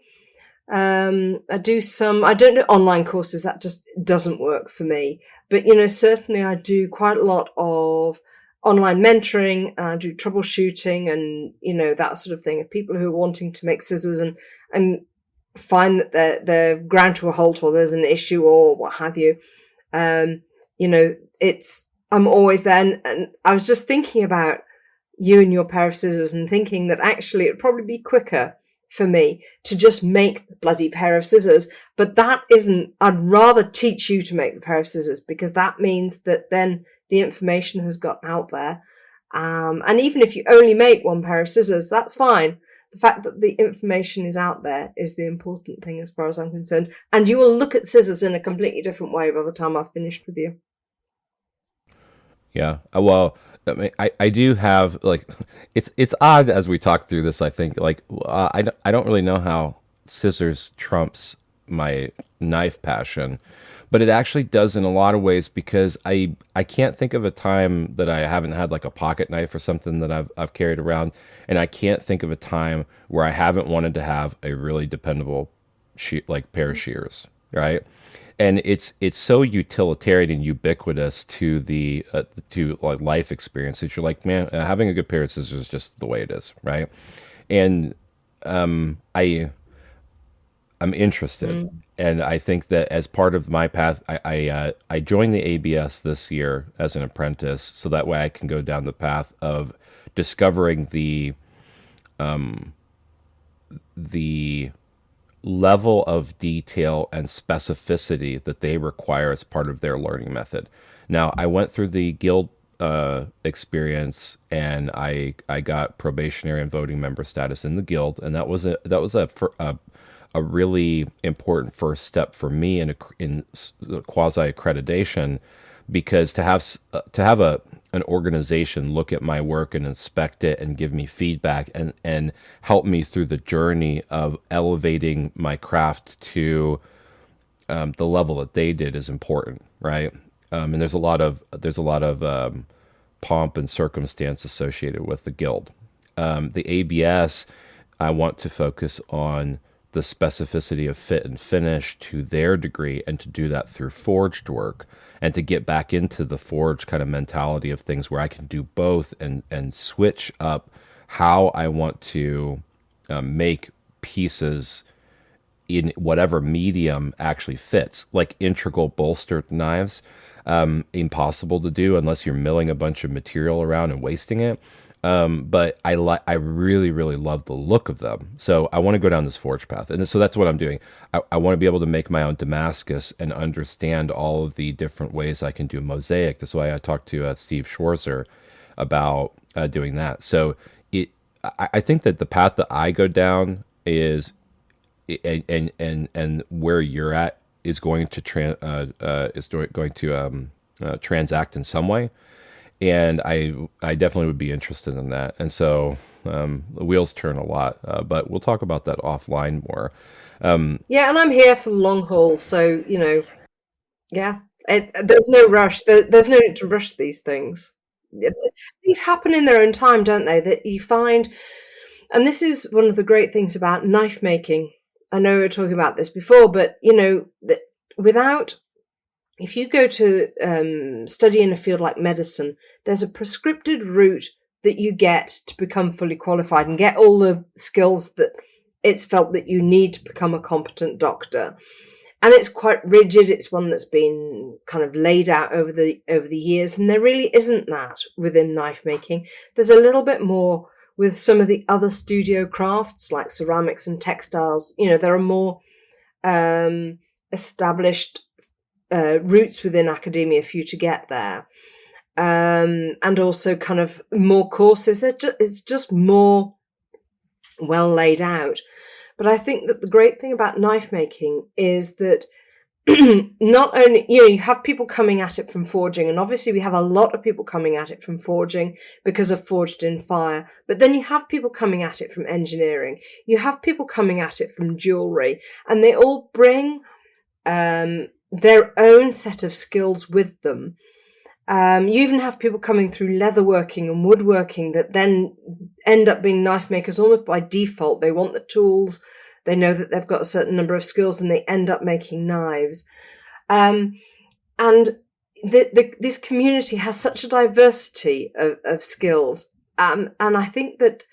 some, I don't do online courses. That just doesn't work for me. But, certainly I do quite a lot of online mentoring, and I do troubleshooting and, that sort of thing of people who are wanting to make scissors and find that they're ground to a halt or there's an issue or what have you. I'm always there. And I was just thinking about you and your pair of scissors and thinking that actually it'd probably be quicker for me to just make the bloody pair of scissors. But that isn't, I'd rather teach you to make the pair of scissors, because that means that then the information has got out there. And even if you only make one pair of scissors, that's fine. The fact that the information is out there is the important thing as far as I'm concerned. And you will look at scissors in a completely different way by the time I've finished with you. Yeah. Well, I mean, I do have, like, it's odd as we talk through this. I think, like, I don't really know how scissors trumps my knife passion, but it actually does in a lot of ways, because I can't think of a time that I haven't had like a pocket knife or something that I've carried around, and I can't think of a time where I haven't wanted to have a really dependable pair of shears, right? And it's so utilitarian and ubiquitous to the life experience that you're like, man, having a good pair of scissors is just the way it is, right? And I'm interested, and I think that as part of my path, I joined the ABS this year as an apprentice, so that way I can go down the path of discovering the level of detail and specificity that they require as part of their learning method. Now, I went through the guild experience, and I got probationary and voting member status in the guild, and that was a really important first step for me in quasi accreditation, because to have an organization look at my work and inspect it and give me feedback and help me through the journey of elevating my craft to the level that they did is important, right? And there's a lot of pomp and circumstance associated with the guild. The ABS, I want to focus on the specificity of fit and finish to their degree, and to do that through forged work, and to get back into the forged kind of mentality of things where I can do both and switch up how I want to make pieces in whatever medium actually fits. Like integral bolstered knives, impossible to do unless you're milling a bunch of material around and wasting it. But I really, really love the look of them. So I want to go down this forge path. And so that's what I'm doing. I want to be able to make my own Damascus and understand all of the different ways I can do mosaic. That's why I talked to Steve Schwarzer about doing that. So I think that the path that I go down is, and where you're at is going to transact in some way. And I definitely would be interested in that. And so the wheels turn a lot, but we'll talk about that offline more. Yeah, and I'm here for the long haul, so yeah, there's no rush. There's no need to rush these things. Things happen in their own time, don't they? That you find, and this is one of the great things about knife making. I know we were talking about this before, but if you go to study in a field like medicine, there's a prescripted route that you get to become fully qualified and get all the skills that it's felt that you need to become a competent doctor. And it's quite rigid. It's one that's been kind of laid out over the years, and there really isn't that within knife making. There's a little bit more with some of the other studio crafts like ceramics and textiles. There are more established routes within academia for you to get there, and also kind of more courses. It's just more well laid out. But I think that the great thing about knife making is that not only, you have people coming at it from forging, and obviously we have a lot of people coming at it from forging because of Forged in Fire, but then you have people coming at it from engineering, you have people coming at it from jewelry, and they all bring their own set of skills with them. You even have people coming through leatherworking and woodworking that then end up being knife makers almost by default. They want the tools, they know that they've got a certain number of skills, and they end up making knives. And this community has such a diversity of skills. And I think that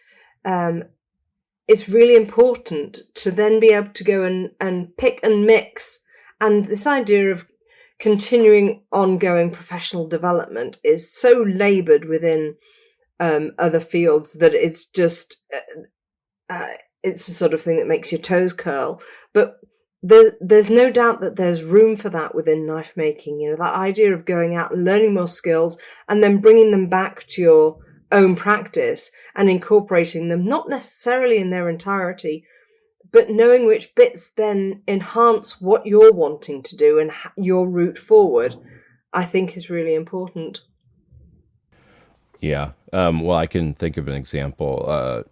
it's really important to then be able to go and pick and mix. And this idea of continuing ongoing professional development is so laboured within other fields that it's just it's the sort of thing that makes your toes curl. But there's no doubt that there's room for that within knife making. That idea of going out and learning more skills and then bringing them back to your own practice and incorporating them, not necessarily in their entirety, but knowing which bits then enhance what you're wanting to do and your route forward, I think is really important. Yeah. Well, I can think of an example.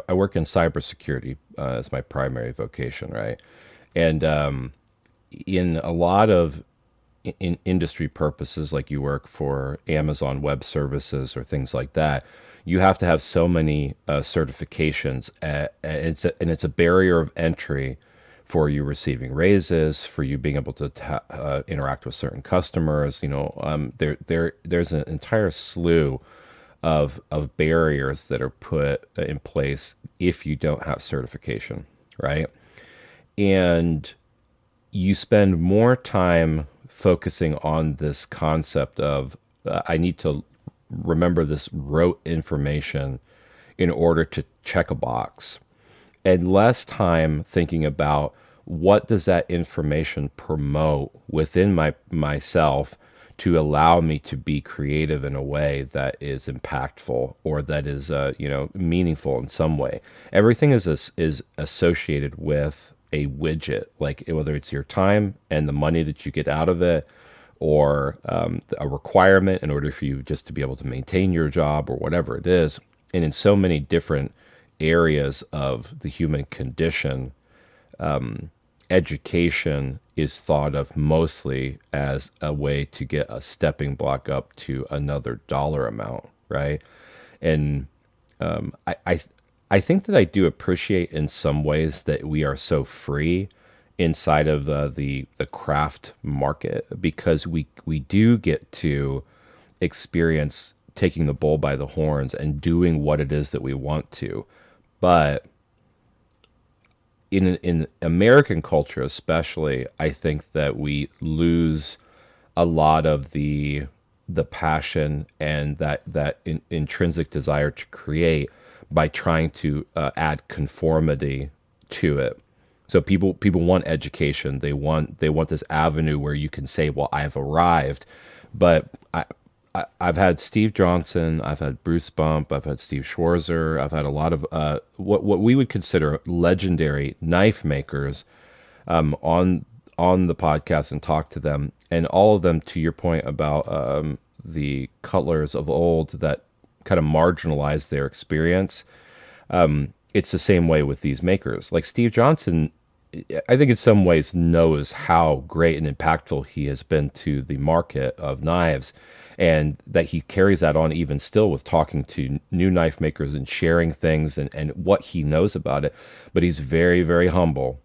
I work in cybersecurity as my primary vocation, right? And in a lot of in industry purposes, like you work for Amazon Web Services or things like that, you have to have so many certifications, and it's a barrier of entry for you receiving raises, for you being able to interact with certain customers. There's an entire slew of barriers that are put in place if you don't have certification, right? And you spend more time focusing on this concept of I need to remember this rote information in order to check a box, and less time thinking about what does that information promote within myself to allow me to be creative in a way that is impactful or that is meaningful in some way. Everything is associated with a widget, like whether it's your time and the money that you get out of it, or a requirement in order for you just to be able to maintain your job or whatever it is. And in so many different areas of the human condition, education is thought of mostly as a way to get a stepping block up to another dollar amount, right? And I think that I do appreciate in some ways that we are so free inside of the craft market, because we do get to experience taking the bull by the horns and doing what it is that we want to. But in American culture especially, I think that we lose a lot of the passion and that intrinsic desire to create by trying to add conformity to it. So people want education. They want this avenue where you can say, "Well, I've arrived." But I've had Steve Johnson, I've had Bruce Bump, I've had Steve Schwarzer, I've had a lot of what we would consider legendary knife makers on the podcast and talk to them, and all of them, to your point about the cutlers of old that kind of marginalized their experience. It's the same way with these makers. Like Steve Johnson, I think in some ways knows how great and impactful he has been to the market of knives, and that he carries that on even still with talking to new knife makers and sharing things and what he knows about it. But he's very, very humble.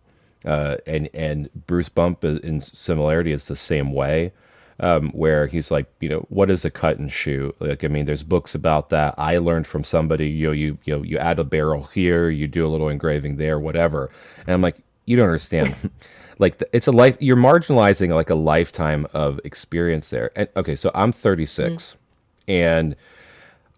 And Bruce Bump in similarity is the same way. Where he's like, what is a cut and shoe? Like, I mean, there's books about that. I learned from somebody, you add a barrel here, you do a little engraving there, whatever. And I'm like, you don't understand. Like, it's a life, you're marginalizing like a lifetime of experience there. And okay, so I'm 36 and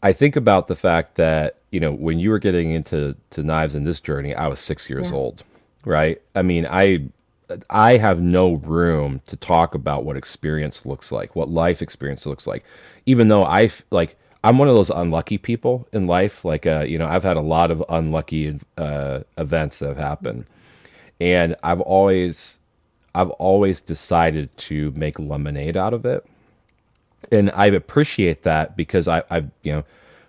I think about the fact that, when you were getting into knives in this journey, I was 6 years old, right? I mean, I have no room to talk about what experience looks like, what life experience looks like, even though I'm one of those unlucky people in life. Like, I've had a lot of unlucky events that have happened, and I've always decided to make lemonade out of it, and I appreciate that because I've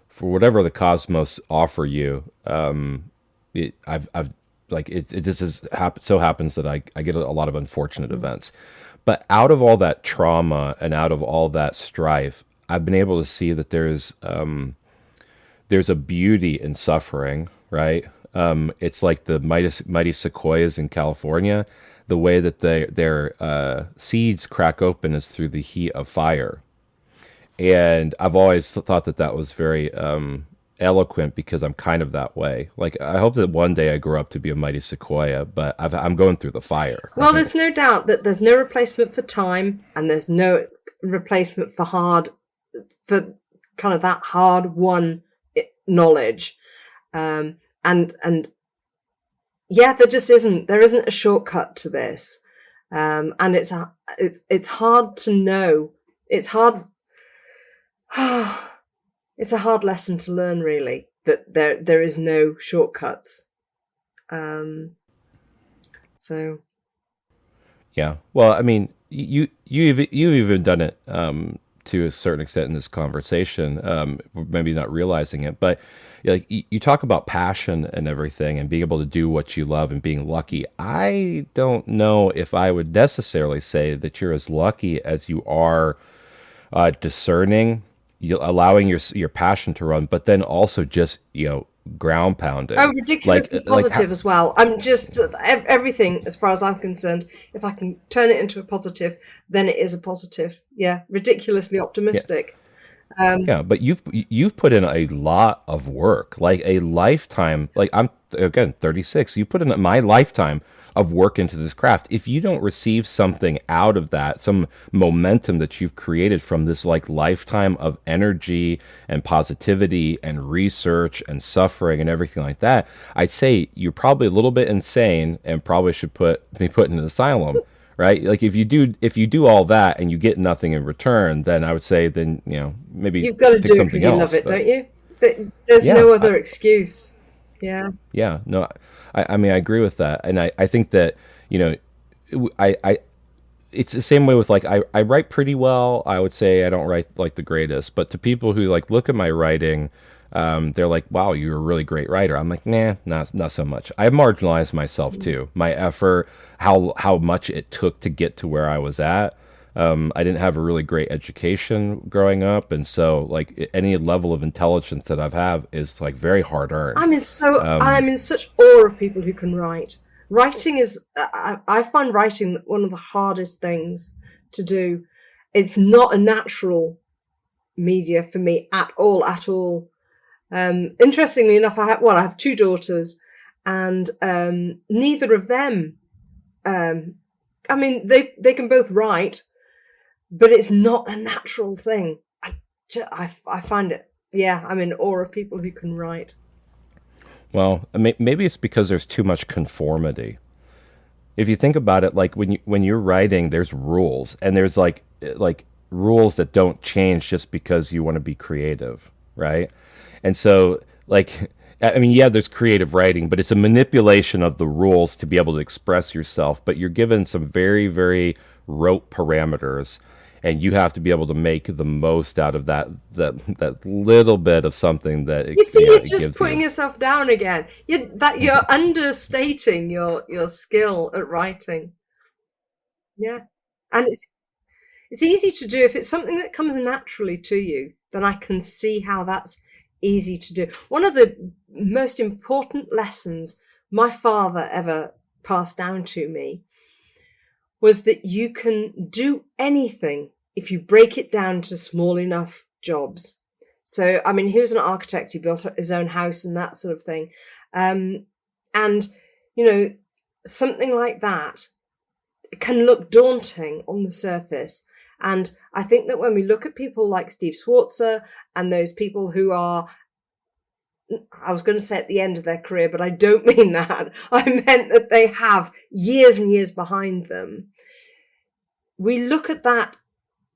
for whatever the cosmos offer you, I've like it just so happens that I get a lot of unfortunate events. But out of all that trauma and out of all that strife, I've been able to see that there's a beauty in suffering, right? It's like the mighty sequoias in California. The way that their seeds crack open is through the heat of fire. And I've always thought that was very eloquent because I'm kind of that way. Like, I hope that one day I grow up to be a mighty sequoia, but I'm going through the fire. Well, there's no doubt that there's no replacement for time, and there's no replacement for kind of that hard-won knowledge. And yeah, there just isn't. There isn't a shortcut to this, and it's hard to know. It's hard. It's a hard lesson to learn, really, that there is no shortcuts. So. Yeah. Well, I mean, you've even done it to a certain extent in this conversation, maybe not realizing it, but like you talk about passion and everything and being able to do what you love and being lucky. I don't know if I would necessarily say that you're as lucky as you are discerning, allowing your passion to run, but then also just, ground pounding. Oh, ridiculously positive as well. I'm just, everything, as far as I'm concerned, if I can turn it into a positive, then it is a positive. Yeah, ridiculously optimistic. Yeah, but you've put in a lot of work, like a lifetime. Like, I'm, again, 36. You put in my lifetime of work into this craft. If you don't receive something out of that, some momentum that you've created from this like lifetime of energy and positivity and research and suffering and everything like that, I'd say you're probably a little bit insane and probably should be put in an asylum. Right? Like, if you do all that and you get nothing in return, then I would say maybe you've got to do it because you love it, don't you? There's no other excuse. Yeah. Yeah. No, I mean, I agree with that. And I think that, I it's the same way with like, I write pretty well. I would say I don't write like the greatest, but to people who like look at my writing, they're like, wow, you're a really great writer. I'm like, nah, not so much. I marginalized myself too. My effort, how much it took to get to where I was at. I didn't have a really great education growing up, and so like any level of intelligence that I've have is like very hard earned. I'm in such awe of people who can write. Writing is, I find writing one of the hardest things to do. It's not a natural media for me at all. Interestingly enough, I have two daughters, and neither of them, I mean, they can both write, but it's not a natural thing. I find it, yeah, I'm in awe of people who can write. Well, maybe it's because there's too much conformity. If you think about it, like when you're writing, there's rules, and there's like rules that don't change just because you want to be creative, right? And so, like, I mean, yeah, there's creative writing, but it's a manipulation of the rules to be able to express yourself. But you're given some very, very rote parameters, and you have to be able to make the most out of that little bit of something that You see, it you're just putting yourself down again. You're understating your skill at writing. Yeah, and it's easy to do if it's something that comes naturally to you. Then I can see how that's easy to do. One of the most important lessons my father ever passed down to me was that you can do anything if you break it down to small enough jobs. So, I mean, he was an architect. He built his own house and that sort of thing. And, you know, something like that can look daunting on the surface. And I think that when we look at people like Steve Schwartzer and those people who are, I was going to say at the end of their career, but I don't mean that. I meant that they have years and years behind them. We look at that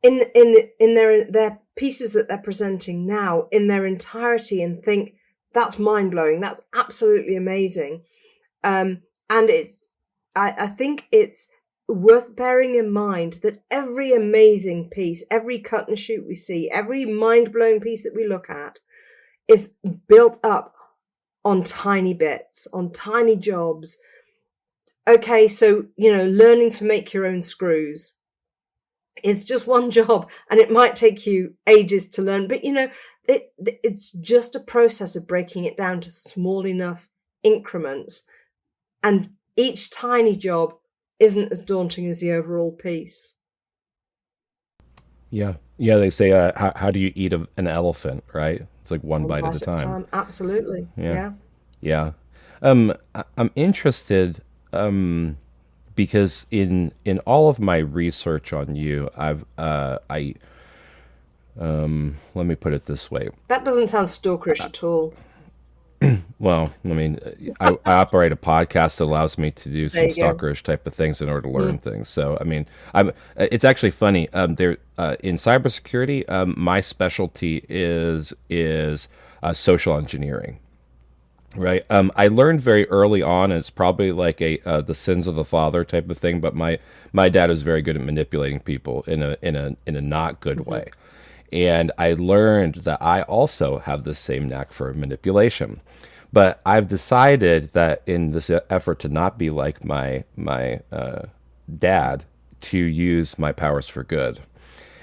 in their pieces that they're presenting now in their entirety and think that's mind blowing. That's absolutely amazing. And I think it's worth bearing in mind that every amazing piece, every cut and shoot we see, every mind blowing piece that we look at is built up on tiny bits, on tiny jobs. Okay, so, learning to make your own screws is just one job, and it might take you ages to learn, but it's just a process of breaking it down to small enough increments, and each tiny job isn't as daunting as the overall piece. Yeah, they say, how do you eat an elephant, right? It's like one bite at a time. Absolutely. Yeah. I'm interested, because in all of my research on you, let me put it this way. That doesn't sound stalkerish at all. Well, I mean, I operate a podcast that allows me to do some stalkerish type of things in order to learn things. So, I mean, it's actually funny. There in cybersecurity, my specialty is social engineering. Right. I learned very early on, and it's probably like the sins of the father type of thing. But my dad was very good at manipulating people in a not good way, and I learned that I also have the same knack for manipulation. But I've decided that in this effort to not be like my dad, to use my powers for good.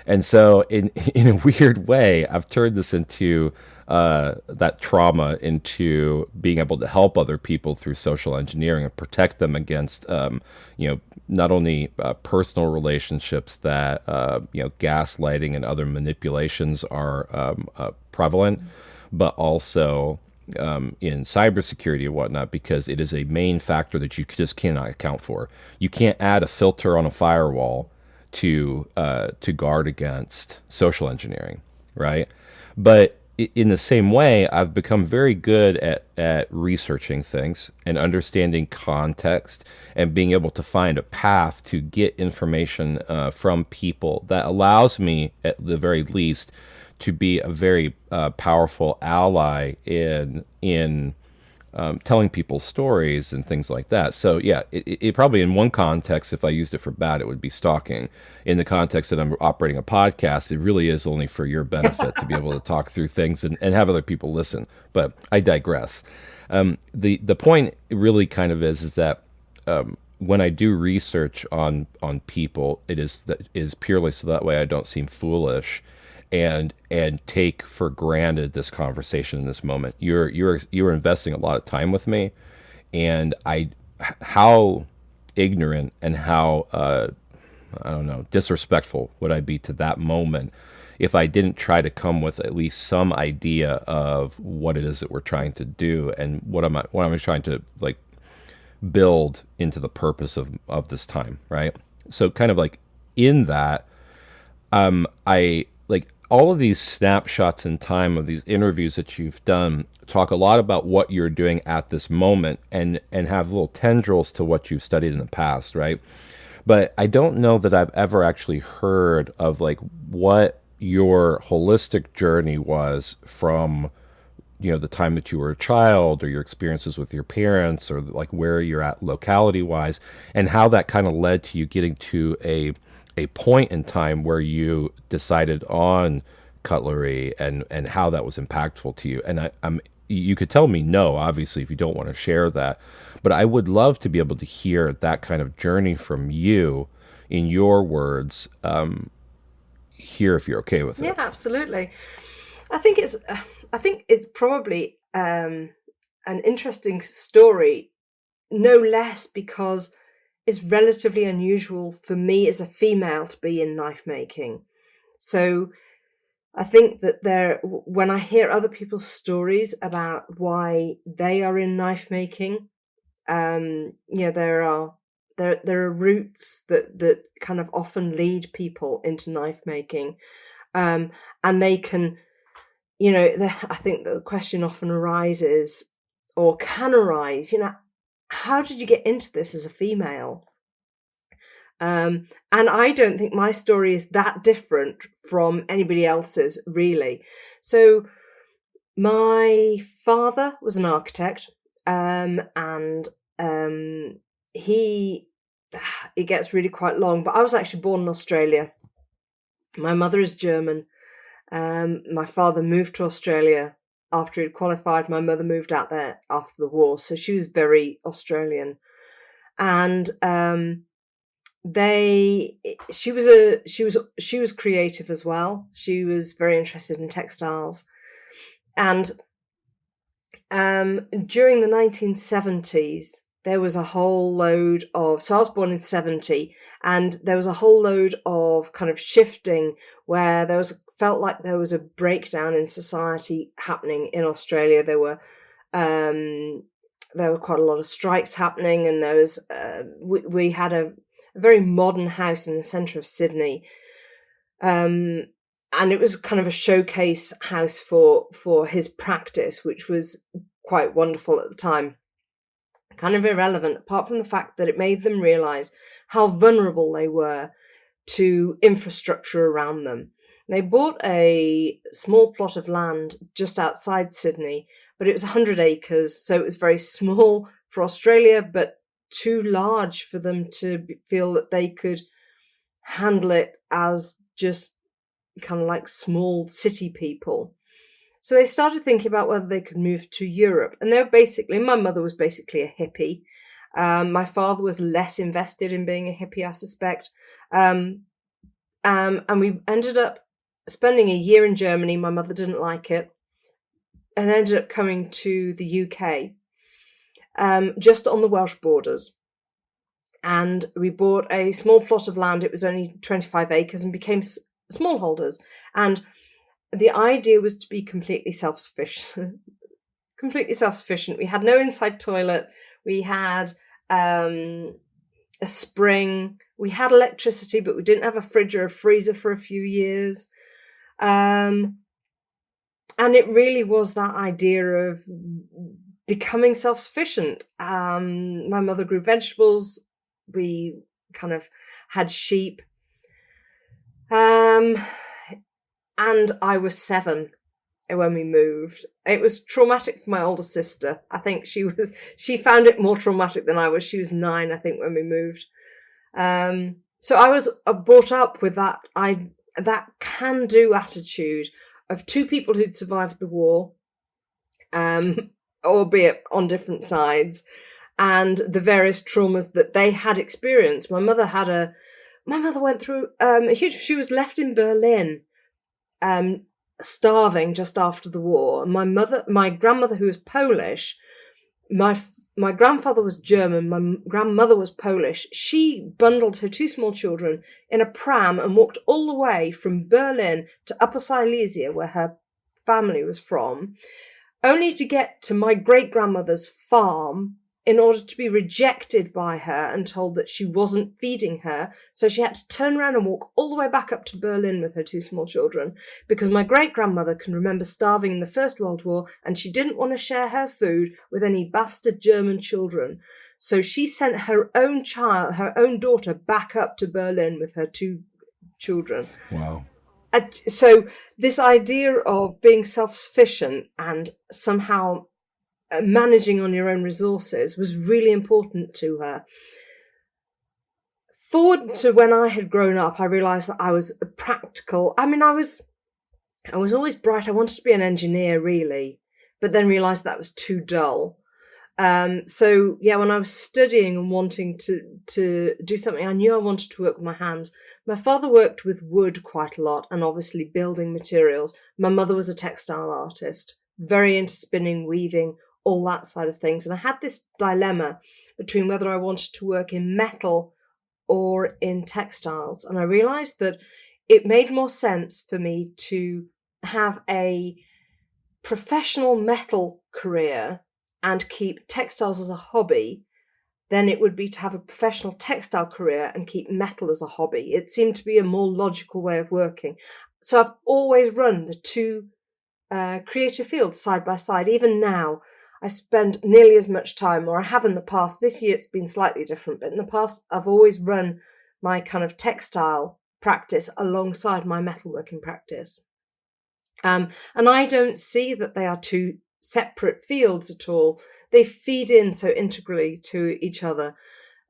And so, in a weird way, I've turned this into that trauma into being able to help other people through social engineering and protect them against, not only personal relationships that gaslighting and other manipulations are prevalent, but also in cybersecurity and whatnot, because it is a main factor that you just cannot account for. You can't add a filter on a firewall to guard against social engineering, right? But in the same way, I've become very good at researching things and understanding context and being able to find a path to get information from people that allows me, at the very least, to be a very powerful ally in telling people stories and things like that. So yeah, it probably in one context, if I used it for bad, it would be stalking. In the context that I'm operating a podcast, it really is only for your benefit to be able to talk through things and have other people listen. But I digress. The point really kind of is that when I do research on people, it is purely so that way I don't seem foolish and take for granted this conversation in this moment. You're investing a lot of time with me, and how ignorant and how I don't know, disrespectful would I be to that moment if I didn't try to come with at least some idea of what it is that we're trying to do and what am I trying to like build into the purpose of this time, right? So kind of like in that, I like all of these snapshots in time of these interviews that you've done talk a lot about what you're doing at this moment and have little tendrils to what you've studied in the past, right? But I don't know that I've ever actually heard of like what your holistic journey was from, you know, the time that you were a child or your experiences with your parents or like where you're at locality wise and how that kind of led to you getting to a point in time where you decided on cutlery and how that was impactful to you. And you could tell me no, obviously, if you don't want to share that, but I would love to be able to hear that kind of journey from you in your words, here, if you're okay with it. Yeah, absolutely. I think it's probably an interesting story, no less because it's relatively unusual for me as a female to be in knife making. So I think that when I hear other people's stories about why they are in knife making, there are routes that kind of often lead people into knife making, and they can, I think the question often arises, or can arise, how did you get into this as a female? And I don't think my story is that different from anybody else's, really. So my father was an architect, and it gets really quite long, but I was actually born in Australia. My mother is German. My father moved to Australia after he'd qualified. My mother moved out there after the war, so she was very Australian. And she was creative as well. She was very interested in textiles. And during the 1970s, there was a whole load of, so I was born in 70, and there was a whole load of kind of shifting where felt like there was a breakdown in society happening in Australia. There were quite a lot of strikes happening, and there was we had a very modern house in the centre of Sydney, and it was kind of a showcase house for his practice, which was quite wonderful at the time. Kind of irrelevant, apart from the fact that it made them realise how vulnerable they were to infrastructure around them. They bought a small plot of land just outside Sydney, but it was 100 acres, so it was very small for Australia, but too large for them to feel that they could handle it as just kind of like small city people. So they started thinking about whether they could move to Europe. And my mother was basically a hippie. My father was less invested in being a hippie, I suspect. And we ended up spending a year in Germany. My mother didn't like it. And ended up coming to the UK, just on the Welsh borders. And we bought a small plot of land. It was only 25 acres and became smallholders. And the idea was to be completely self-sufficient. We had no inside toilet. We had a spring. We had electricity, but we didn't have a fridge or a freezer for a few years. And it really was that idea of becoming self-sufficient. My mother grew vegetables. We kind of had sheep. And I was 7. when we moved. It was traumatic for my older sister. I think she found it more traumatic than I was. She was 9, I think, when we moved. So I was brought up with that can-do attitude of 2 people who'd survived the war, albeit on different sides, and the various traumas that they had experienced. My mother went through she was left in Berlin, starving just after the war. My grandmother, who was Polish, my grandfather was German, my grandmother was Polish. She bundled her 2 small children in a pram and walked all the way from Berlin to Upper Silesia, where her family was from, only to get to my great-grandmother's farm in order to be rejected by her and told that she wasn't feeding her. So she had to turn around and walk all the way back up to Berlin with her 2 small children, because my great-grandmother can remember starving in the First World War and she didn't want to share her food with any bastard German children. So she sent her own daughter, back up to Berlin with her 2 children. Wow. So this idea of being self-sufficient and somehow managing on your own resources was really important to her. Forward to when I had grown up, I realised that I was practical. I mean, I was always bright. I wanted to be an engineer, really, but then realised that was too dull. So yeah, when I was studying and wanting to do something, I knew I wanted to work with my hands. My father worked with wood quite a lot, and obviously building materials. My mother was a textile artist, very into spinning, weaving, all that side of things. And I had this dilemma between whether I wanted to work in metal or in textiles. And I realised that it made more sense for me to have a professional metal career and keep textiles as a hobby than it would be to have a professional textile career and keep metal as a hobby. It seemed to be a more logical way of working. So I've always run the 2 creative fields side by side. Even now, I spend nearly as much time, or I have in the past. This year it's been slightly different, but in the past I've always run my kind of textile practice alongside my metalworking practice. And I don't see that they are 2 separate fields at all. They feed in so integrally to each other,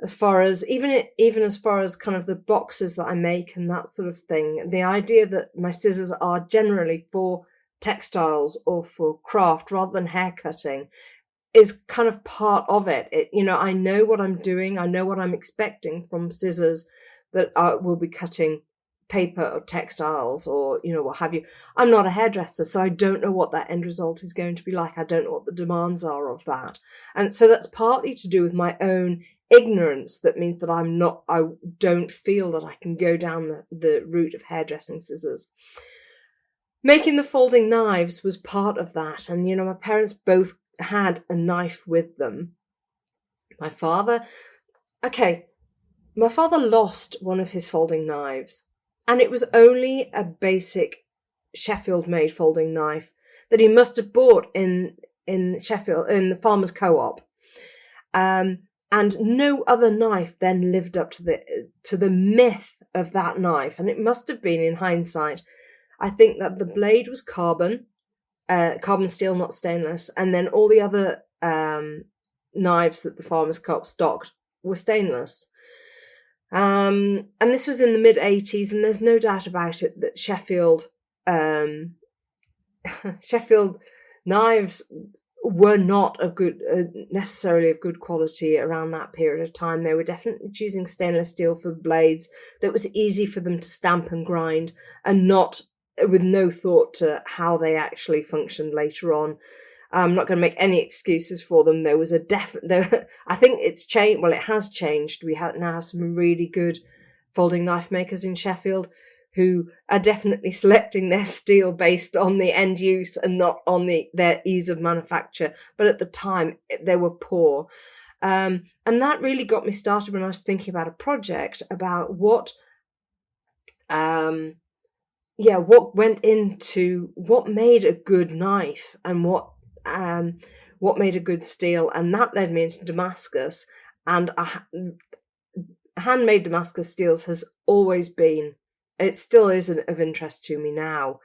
as far as even as far as kind of the boxes that I make and that sort of thing. The idea that my scissors are generally for textiles or for craft rather than hair cutting is kind of part of it. I know what I'm doing. I know what I'm expecting from scissors that will be cutting paper or textiles or, what have you. I'm not a hairdresser, so I don't know what that end result is going to be like. I don't know what the demands are of that. And so that's partly to do with my own ignorance. That means that I don't feel that I can go down the route of hairdressing scissors. Making the folding knives was part of that. And, my parents both had a knife with them. My father lost one of his folding knives, and it was only a basic Sheffield-made folding knife that he must have bought in Sheffield, in the farmer's co-op. And no other knife then lived up to the myth of that knife. And it must have been, in hindsight, I think that the blade was carbon steel, not stainless, and then all the other knives that the farmer's co-op stocked were stainless. And this was in the mid-80s, and there's no doubt about it that Sheffield knives were not necessarily of good quality around that period of time. They were definitely choosing stainless steel for blades that was easy for them to stamp and grind, and not with no thought to how they actually functioned later on. I'm not going to make any excuses for them. There was I think it's changed. Well, it has changed. We now have some really good folding knife makers in Sheffield who are definitely selecting their steel based on the end use and not on their ease of manufacture. But at the time, they were poor. And that really got me started when I was thinking about a project about what went into what made a good knife and what made a good steel. And that led me into Damascus. And handmade Damascus steels has always been, it still is of interest to me now.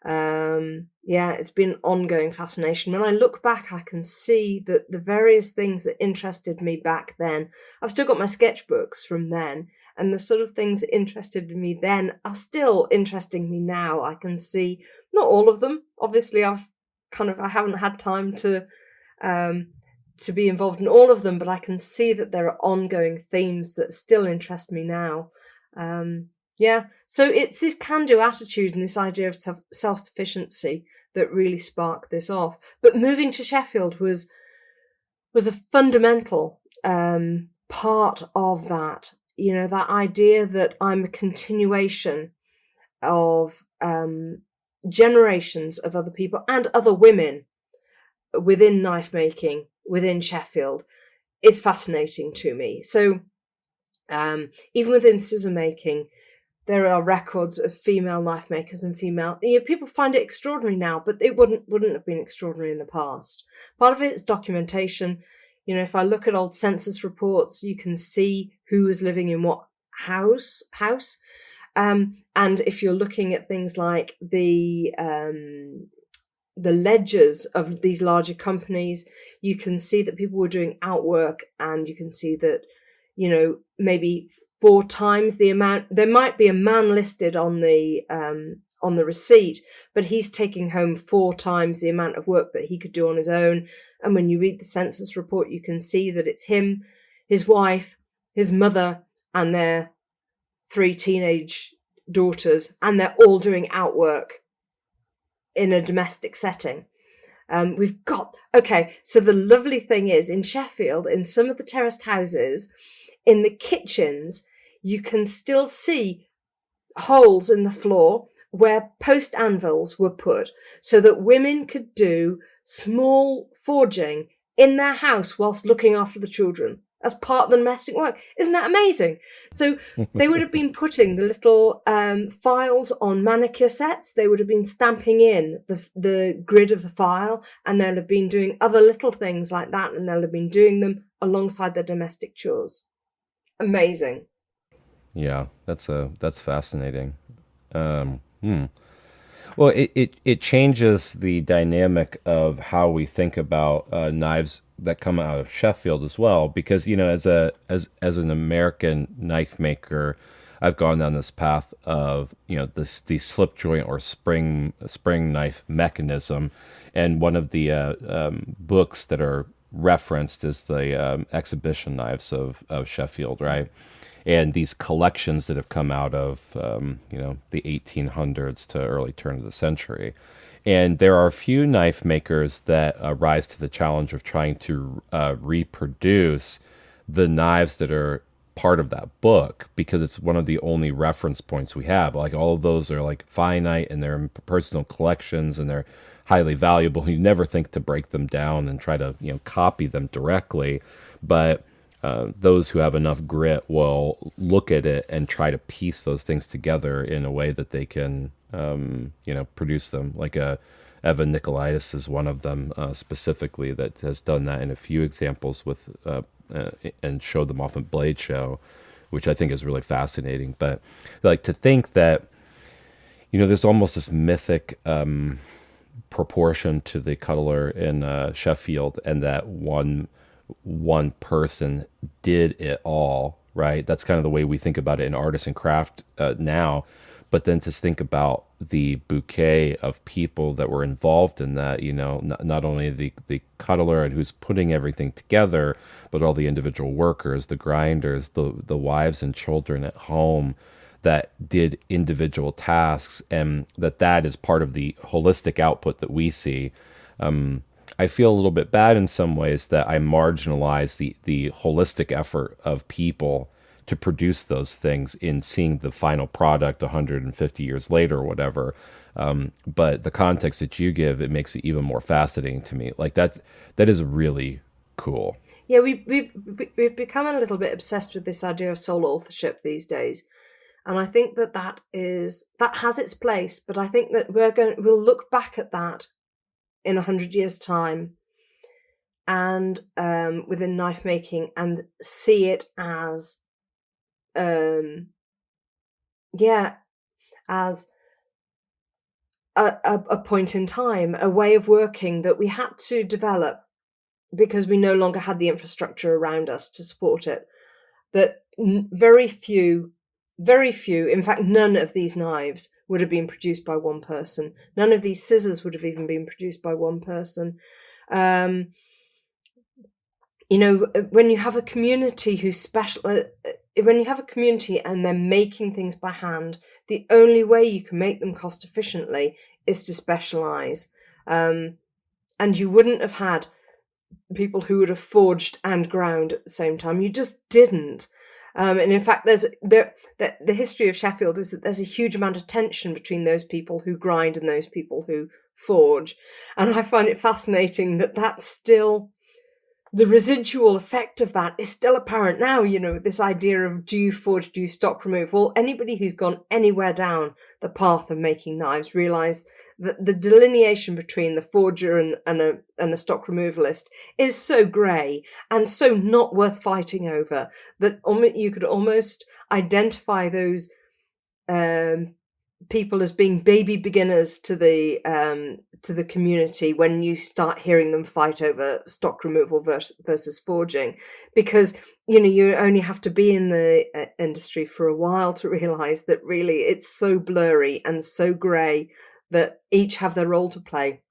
Yeah, it's been an ongoing fascination. When I look back, I can see that the various things that interested me back then, I've still got my sketchbooks from then, and the sort of things that interested me then are still interesting me now. I can see, not all of them, obviously I haven't had time to be involved in all of them, but I can see that there are ongoing themes that still interest me now. Yeah, so it's this can-do attitude and this idea of self-sufficiency that really sparked this off. But moving to Sheffield was a fundamental part of that. You know, that idea that I'm a continuation of generations of other people and other women within knife making, within Sheffield, is fascinating to me. So even within scissor making, there are records of female knife makers and female. You know, people find it extraordinary now, but it wouldn't have been extraordinary in the past. Part of it is documentation. You know, if I look at old census reports, you can see who was living in what house. And if you're looking at things like the ledgers of these larger companies, you can see that people were doing outwork, and you can see that, you know, maybe 4 times the amount. There might be a man listed on the receipt, but he's taking home 4 times the amount of work that he could do on his own. And when you read the census report, you can see that it's him, his wife, his mother, and their 3 teenage daughters, and they're all doing outwork in a domestic setting. So the lovely thing is, in Sheffield, in some of the terraced houses, in the kitchens, you can still see holes in the floor where post anvils were put so that women could do small forging in their house whilst looking after the children as part of the domestic work. Isn't that amazing? So they would have been putting the little files on manicure sets. They would have been stamping in the grid of the file, and they'll have been doing other little things like that, and they'll have been doing them alongside their domestic chores. Amazing. Yeah, that's fascinating. Well, it changes the dynamic of how we think about knives that come out of Sheffield as well, because you know, as an American knife maker, I've gone down this path of, you know, the slip joint or spring knife mechanism, and one of the books that are referenced is the exhibition knives of Sheffield, right? And these collections that have come out of you know, the 1800s to early turn of the century. And there are a few knife makers that rise to the challenge of trying to reproduce the knives that are part of that book, because it's one of the only reference points we have. Like, all of those are like finite, and they're in personal collections, and they're highly valuable. You never think to break them down and try to, you know, copy them directly, but those who have enough grit will look at it and try to piece those things together in a way that they can, you know, produce them. Like Evan Nicolaitis is one of them specifically that has done that in a few examples with and showed them off at Blade Show, which I think is really fascinating. But like, to think that, you know, there's almost this mythic proportion to the cutler in Sheffield, and that one person did it all, right? That's kind of the way we think about it in artisan craft now. But then to think about the bouquet of people that were involved in that, you know, not only the cutler and who's putting everything together, but all the individual workers, the grinders, the wives and children at home that did individual tasks, and that is part of the holistic output that we see. I feel a little bit bad in some ways that I marginalize the holistic effort of people to produce those things in seeing the final product 150 years later or whatever. But the context that you give, it makes it even more fascinating to me. Like, that is really cool. Yeah, we've become a little bit obsessed with this idea of sole authorship these days. And I think that has its place, but I think that we'll look back at that in 100 years' time, and within knife making, and see it as as a point in time, a way of working that we had to develop because we no longer had the infrastructure around us to support it. That very few, in fact, none of these knives would have been produced by one person. None of these scissors would have even been produced by one person. When you have a community when you have a community and they're making things by hand, the only way you can make them cost efficiently is to specialize. And you wouldn't have had people who would have forged and ground at the same time. You just didn't. And in fact, the history of Sheffield is that there's a huge amount of tension between those people who grind and those people who forge. And I find it fascinating that that's still, the residual effect of that is still apparent now. This idea of, do you forge, do you stock remove? Well, anybody who's gone anywhere down the path of making knives realize that the delineation between the forger and a stock removalist is so grey and so not worth fighting over that you could almost identify those people as being baby beginners to the community when you start hearing them fight over stock removal versus forging, because you only have to be in the industry for a while to realize that really it's so blurry and so grey that each have their role to play,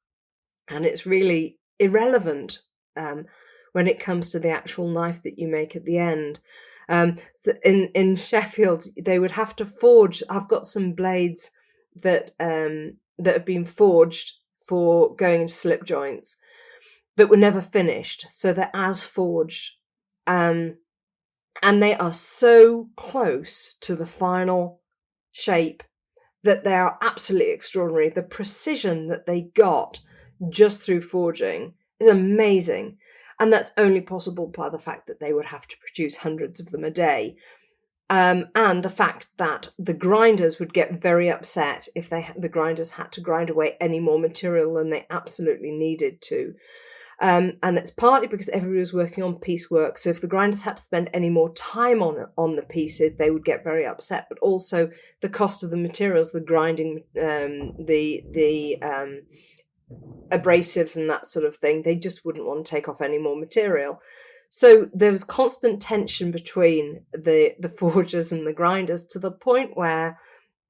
and it's really irrelevant when it comes to the actual knife that you make at the end. In Sheffield, they would have to forge. I've got some blades that have been forged for going into slip joints that were never finished, so they're as forged, and they are so close to the final shape that they are absolutely extraordinary. The precision that they got just through forging is amazing. And that's only possible by the fact that they would have to produce hundreds of them a day. And the fact that the grinders would get very upset if the grinders had to grind away any more material than they absolutely needed to. And it's partly because everybody was working on piecework. So if the grinders had to spend any more time on the pieces, they would get very upset. But also the cost of the materials, the grinding, the abrasives and that sort of thing, they just wouldn't want to take off any more material. So there was constant tension between the forgers and the grinders, to the point where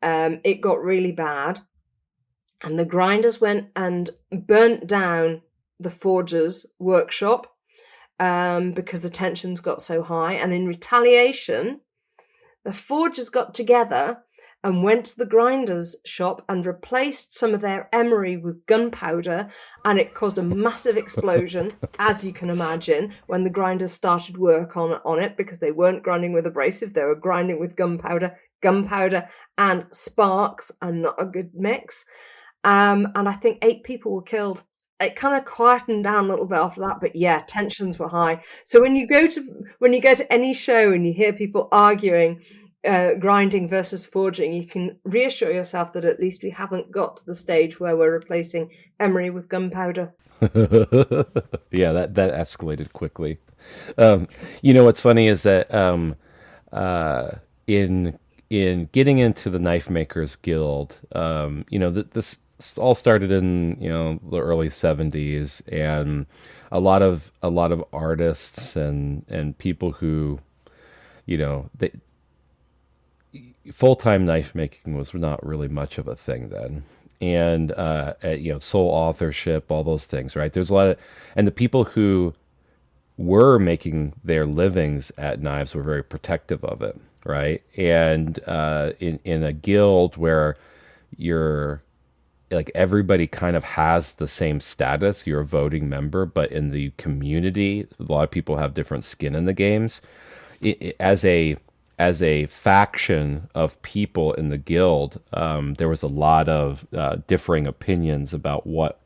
it got really bad, and the grinders went and burnt down the forger's workshop because the tensions got so high. And in retaliation, the forgers got together and went to the grinder's shop and replaced some of their emery with gunpowder, and it caused a massive explosion, as you can imagine, when the grinders started work on it, because they weren't grinding with abrasive, they were grinding with gunpowder. Gunpowder and sparks are not a good mix. And I think 8 people were killed. It kind of quietened down a little bit after that, but yeah, tensions were high. So when you go to any show and you hear people arguing grinding versus forging, you can reassure yourself that at least we haven't got to the stage where we're replacing emery with gunpowder. Yeah, that escalated quickly. What's funny is that in getting into the Knife Makers Guild, this all started in the early 70s, and a lot of artists and people who they full-time knife making was not really much of a thing then, and sole authorship, all those things, right? There's a lot of, and the people who were making their livings at knives were very protective of it, right? And in a guild where you're like, everybody kind of has the same status, you're a voting member, but in the community, a lot of people have different skin in the games. As a faction of people in the guild, there was a lot of differing opinions about what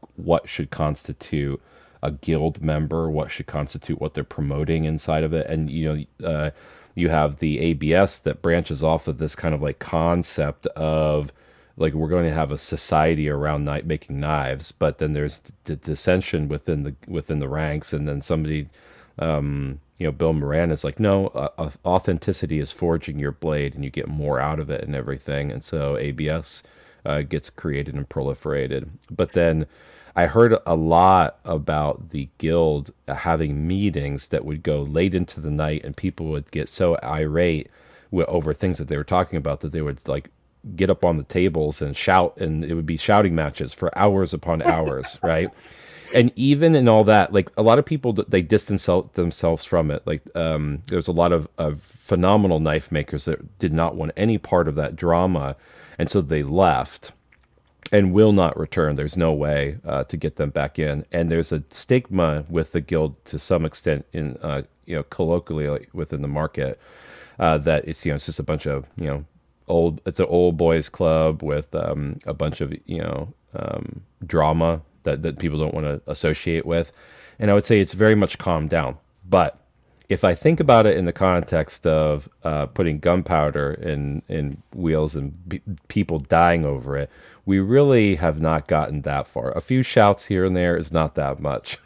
should constitute a guild member, what should constitute what they're promoting inside of it. And you have the ABS that branches off of this kind of like concept of like, we're going to have a society around making knives, but then there's the dissension within the ranks, and then somebody Bill Moran is like, no, authenticity is forging your blade and you get more out of it and everything. And so ABS gets created and proliferated. But then I heard a lot about the guild having meetings that would go late into the night, and people would get so irate over things that they were talking about that they would like get up on the tables and shout, and it would be shouting matches for hours upon hours, right? And even in all that, like a lot of people, they distance themselves from it. Like there's a lot of phenomenal knife makers that did not want any part of that drama, and so they left and will not return. There's no way to get them back in. And there's a stigma with the guild to some extent in colloquially, like, within the market, that it's it's just a bunch of it's an old boys club with a bunch of drama that people don't want to associate with. And I would say it's very much calmed down. But if I think about it in the context of putting gunpowder in wheels and people dying over it, we really have not gotten that far. A few shouts here and there is not that much.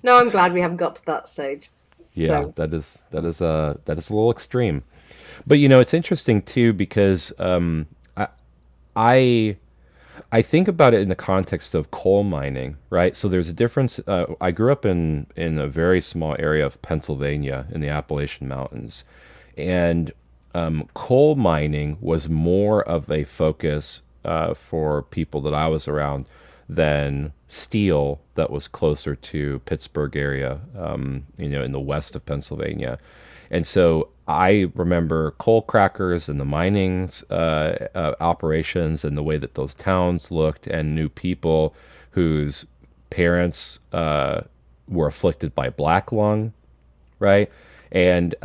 No, I'm glad we haven't got to that stage. Yeah, So, that is a little extreme. But it's interesting too, because I I think about it in the context of coal mining, right? So there's a difference. I grew up in a very small area of Pennsylvania in the Appalachian Mountains, and coal mining was more of a focus for people that I was around than steel that was closer to Pittsburgh area, in the west of Pennsylvania. And so I remember coal crackers and the mining operations and the way that those towns looked, and knew people whose parents were afflicted by black lung, right? And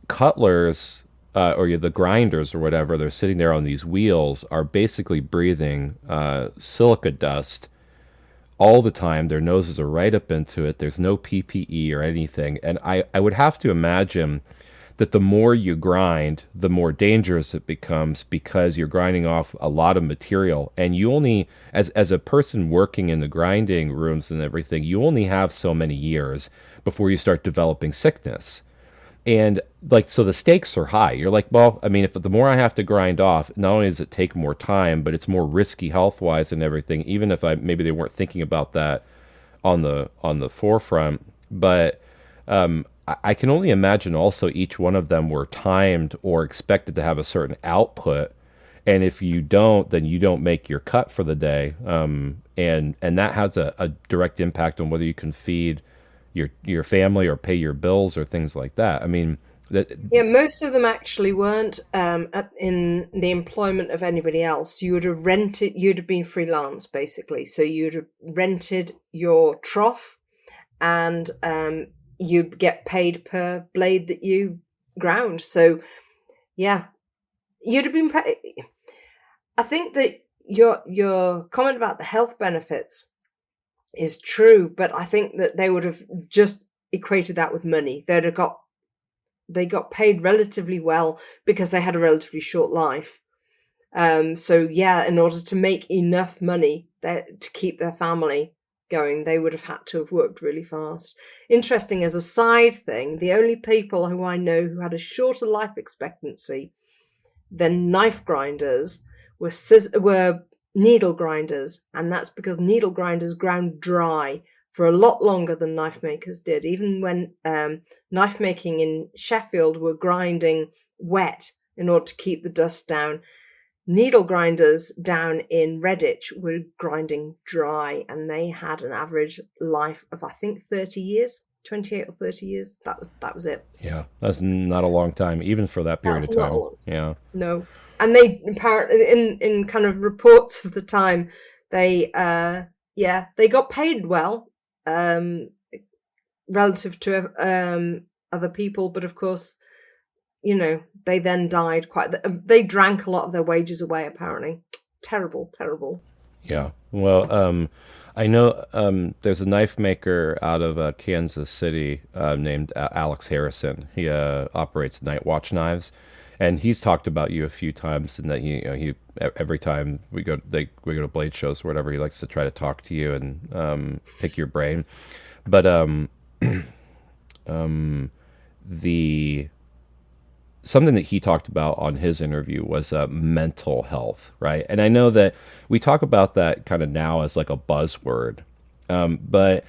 cutlers or the grinders or whatever, they're sitting there on these wheels, are basically breathing silica dust all the time. Their noses are right up into it. There's no PPE or anything. And I would have to imagine that the more you grind, the more dangerous it becomes, because you're grinding off a lot of material. And you only, as a person working in the grinding rooms and everything, you only have so many years before you start developing sickness. And so the stakes are high. You're like, well, I mean, if the more I have to grind off, not only does it take more time, but it's more risky health wise and everything. Even if maybe they weren't thinking about that on the forefront, but I can only imagine also each one of them were timed or expected to have a certain output. And if you don't, then you don't make your cut for the day. And that has a direct impact on whether you can feed your family or pay your bills or things like that. I mean, yeah, most of them actually weren't in the employment of anybody else. You'd have been freelance basically. So you'd have rented your trough, and you'd get paid per blade that you ground. So yeah, you'd have been paid. I think that your comment about the health benefits is true, but I think that they would have just equated that with money. They got paid relatively well because they had a relatively short life. So yeah, in order to make enough money to keep their family going, they would have had to have worked really fast. Interesting, as a side thing, the only people who I know who had a shorter life expectancy than knife grinders were needle grinders, and that's because needle grinders ground dry for a lot longer than knife makers did. Even when knife making in Sheffield were grinding wet in order to keep the dust down, needle grinders down in Redditch were grinding dry, and they had an average life of, I think, 30 years, 28 or 30 years. That was it. Yeah, that's not a long time, even for that period of time. Yeah. No. And they apparently, in kind of reports of the time, they got paid well, relative to other people, but of course, they then died they drank a lot of their wages away, apparently. Terrible. Yeah. Well, I know there's a knife maker out of Kansas City named Alex Harrison. He operates Night Watch Knives. And he's talked about you a few times, and that he every time we go to blade shows or whatever, he likes to try to talk to you and pick your brain. But something that he talked about on his interview was mental health, right? And I know that we talk about that kind of now as like a buzzword, but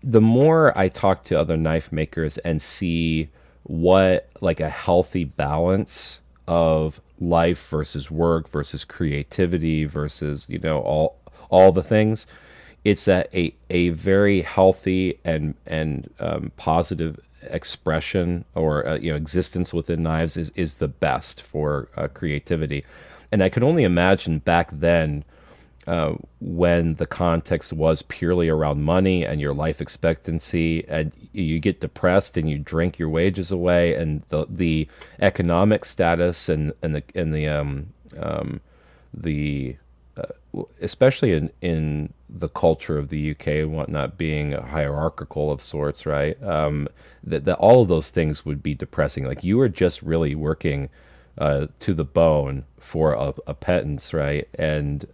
the more I talk to other knife makers and see what like a healthy balance of life versus work versus creativity versus all the things, it's that a very healthy and positive expression or existence within knives is the best for creativity. And I could only imagine back then, when the context was purely around money and your life expectancy, and you get depressed and you drink your wages away, and the economic status and the especially in the culture of the UK and whatnot, being hierarchical of sorts, right? That all of those things would be depressing. Like you were just really working to the bone for a pittance, right? And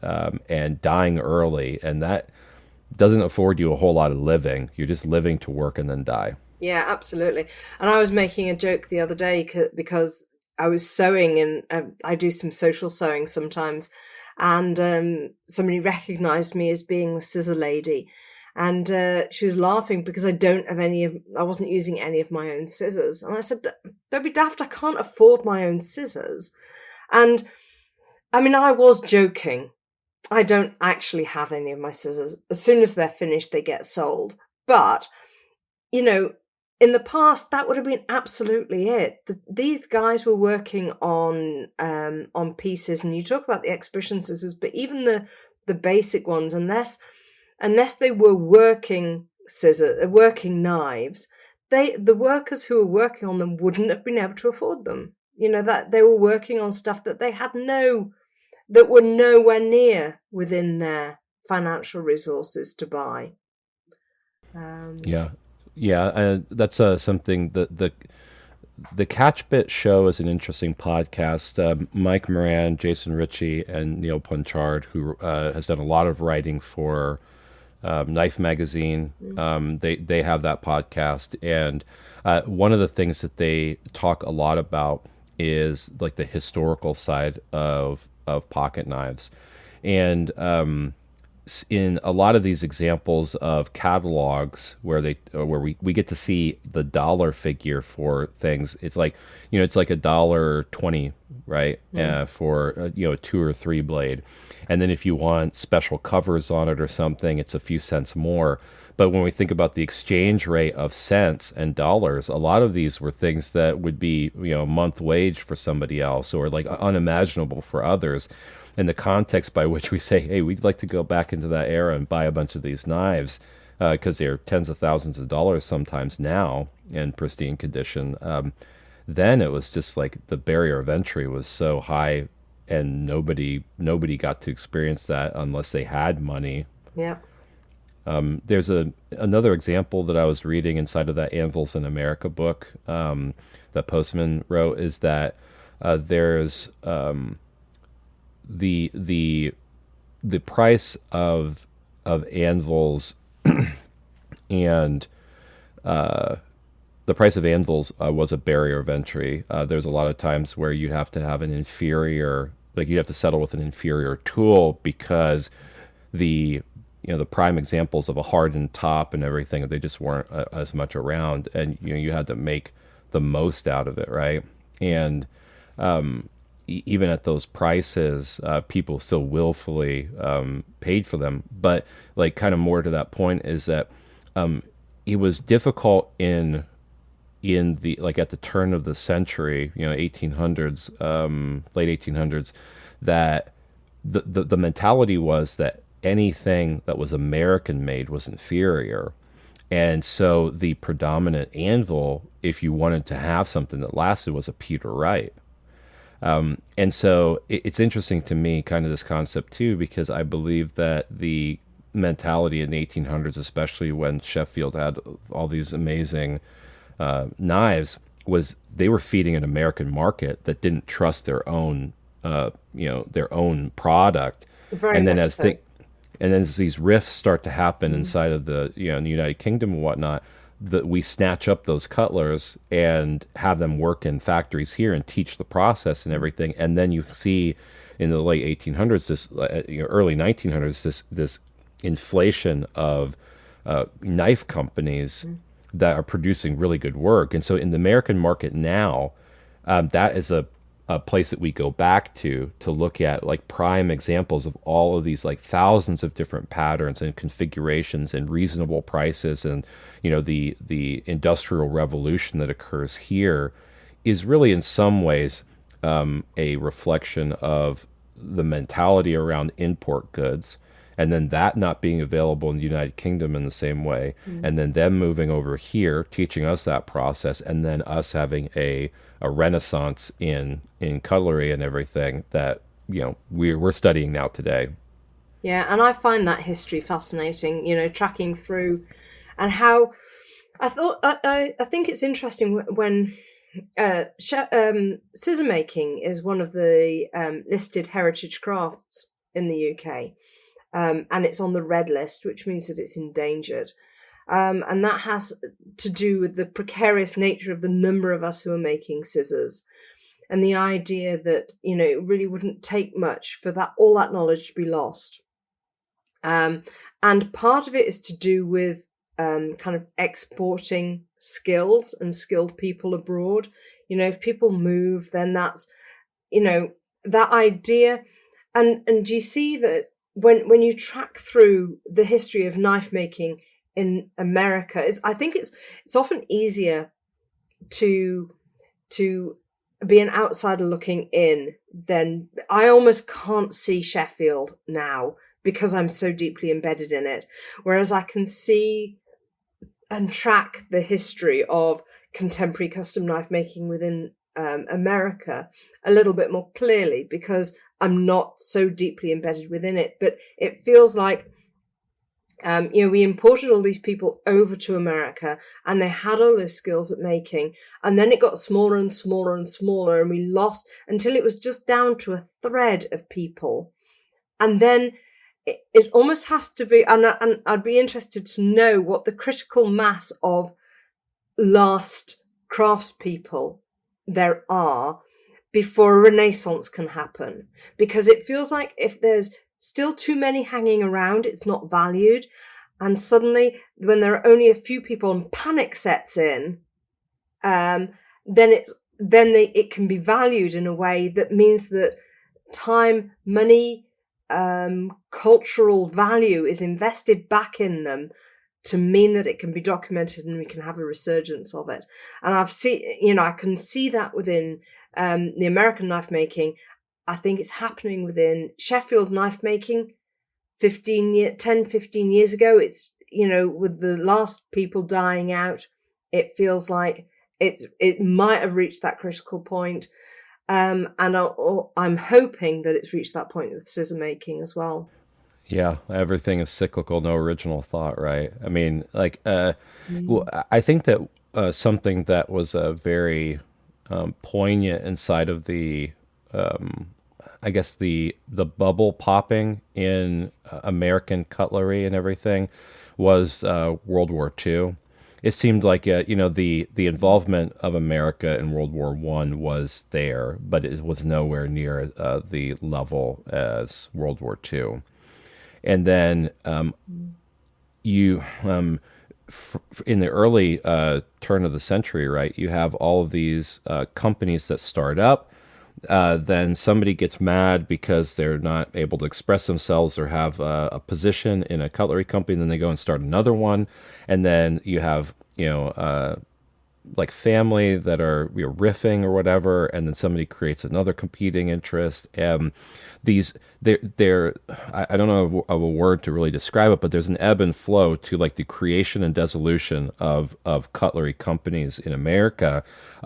dying early, and that doesn't afford you a whole lot of living. You're just living to work and then die. Yeah, absolutely. And I was making a joke the other day because I was sewing, and I do some social sewing sometimes, and somebody recognized me as being the scissor lady, and she was laughing because I wasn't using any of my own scissors. And I said, don't be daft, I can't afford my own scissors. And I mean, I was joking. I don't actually have any of my scissors. As soon as they're finished, they get sold. But, you know, in the past, that would have been absolutely it. These guys were working on pieces, and you talk about the exhibition scissors, but even the basic ones, unless they were working knives, the workers who were working on them wouldn't have been able to afford them. That they were working on stuff that that were nowhere near within their financial resources to buy. Yeah, yeah, that's something that the Catch Bit Show is an interesting podcast. Mike Moran, Jason Ritchie, and Neil Punchard, who has done a lot of writing for Knife Magazine. They have that podcast, and one of the things that they talk a lot about is like the historical side of pocket knives, and in a lot of these examples of catalogs where we get to see the dollar figure for things, it's like it's like $1.20, right? For a 2 or 3 blade, and then if you want special covers on it or something, it's a few cents more. But when we think about the exchange rate of cents and dollars, a lot of these were things that would be a month wage for somebody else, or like unimaginable for others. And the context by which we say, hey, we'd like to go back into that era and buy a bunch of these knives, because they're tens of thousands of dollars sometimes now in pristine condition. Then it was just like the barrier of entry was so high, and nobody got to experience that unless they had money. Yeah. There's another example that I was reading inside of that Anvils in America book that Postman wrote, is that there's the price of anvils and the price of anvils was a barrier of entry. There's a lot of times where you have to have you have to settle with an inferior tool, because the prime examples of a hardened top and everything, they just weren't as much around, and you had to make the most out of it, right? And even at those prices, people still willfully paid for them. But like, kind of more to that point is that it was difficult in the at the turn of the century, 1800s, late 1800s, that the mentality was that anything that was American made was inferior. And so the predominant anvil, if you wanted to have something that lasted, was a pewter Wright. And so it's interesting to me, kind of this concept too, because I believe that the mentality in the 1800s, especially when Sheffield had all these amazing knives, was they were feeding an American market that didn't trust their own product. Very And then much as so. and then as these rifts start to happen inside of the in the United Kingdom and whatnot, we snatch up those cutlers and have them work in factories here and teach the process and everything. And then you see in the late 1800s, early 1900s, this inflation of knife companies that are producing really good work. And so in the American market now, that is a place that we go back to look at like prime examples of all of these like thousands of different patterns and configurations and reasonable prices. And the industrial revolution that occurs here is really in some ways a reflection of the mentality around import goods, and then that not being available in the United Kingdom in the same way, and then them moving over here, teaching us that process, and then us having a renaissance in cutlery and everything that we're studying now today. Yeah, and I find that history fascinating, tracking through, and how I think it's interesting when scissor making is one of the listed heritage crafts in the UK. And it's on the red list, which means that it's endangered. And that has to do with the precarious nature of the number of us who are making scissors, and the idea that, it really wouldn't take much for all that knowledge to be lost. And part of it is to do with kind of exporting skills and skilled people abroad. If people move, then that's, that idea. And you see that when you track through the history of knife making in America, I think it's often easier to be an outsider looking in. Then I almost can't see Sheffield now because I'm so deeply embedded in it, whereas I can see and track the history of contemporary custom knife making within America a little bit more clearly, because I'm not so deeply embedded within it. But it feels like, we imported all these people over to America, and they had all those skills at making, and then it got smaller and smaller and smaller, and we lost until it was just down to a thread of people. And then it almost has to be, and I'd be interested to know what the critical mass of last craftspeople there are before a renaissance can happen, because it feels like if there's still too many hanging around, it's not valued. And suddenly, when there are only a few people and panic sets in, then it can be valued in a way that means that time, money, cultural value is invested back in them to mean that it can be documented and we can have a resurgence of it. And I've seen, I can see that within the American knife making. I think it's happening within Sheffield knife making 10, 15 years ago. It's, with the last people dying out, it feels like it might have reached that critical point. And I'm hoping that it's reached that point with scissor making as well. Yeah, everything is cyclical, no original thought, right? I mean, well, I think that something that was very poignant inside of the, I guess the bubble popping in American cutlery and everything was World War II. It seemed like the involvement of America in World War I was there, but it was nowhere near the level as World War II. And then you, in the early turn of the century, right, you have all of these companies that start up. Then somebody gets mad because they're not able to express themselves or have a position in a cutlery company. Then they go and start another one. And then you have, like family that are riffing or whatever, and then somebody creates another competing interest. They're I don't know of a word to really describe it, but there's an ebb and flow to like the creation and dissolution of cutlery companies in America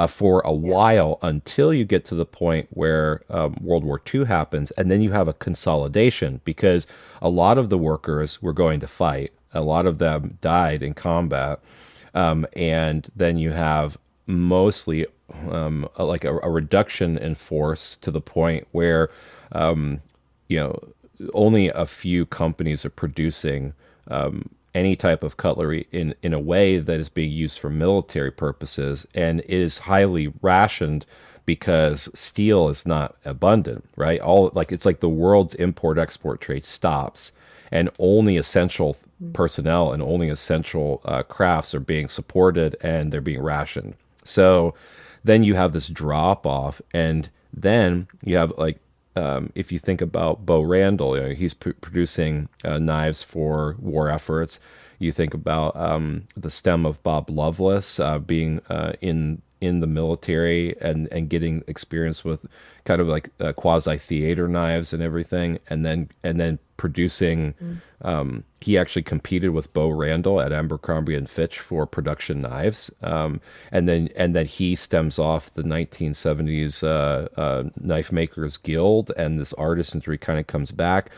for a while, until you get to the point where World War II happens, and then you have a consolidation, because a lot of the workers were going to fight. A lot of them died in combat. And then you have mostly like a reduction in force to the point where, only a few companies are producing any type of cutlery in a way that is being used for military purposes, and it is highly rationed because steel is not abundant, right? It's like the world's import-export trade stops, and only essential personnel and only essential crafts are being supported, and they're being rationed. So then you have this drop off, and then you have if you think about Bo Randall, he's producing knives for war efforts. You think about the stem of Bob Loveless being in the military and getting experience with kind of like quasi theater knives and everything, and then producing. He actually competed with Bo Randall at Abercrombie and Fitch for production knives, and then he stems off the 1970s Knife Makers Guild, and this artisanry kind of comes back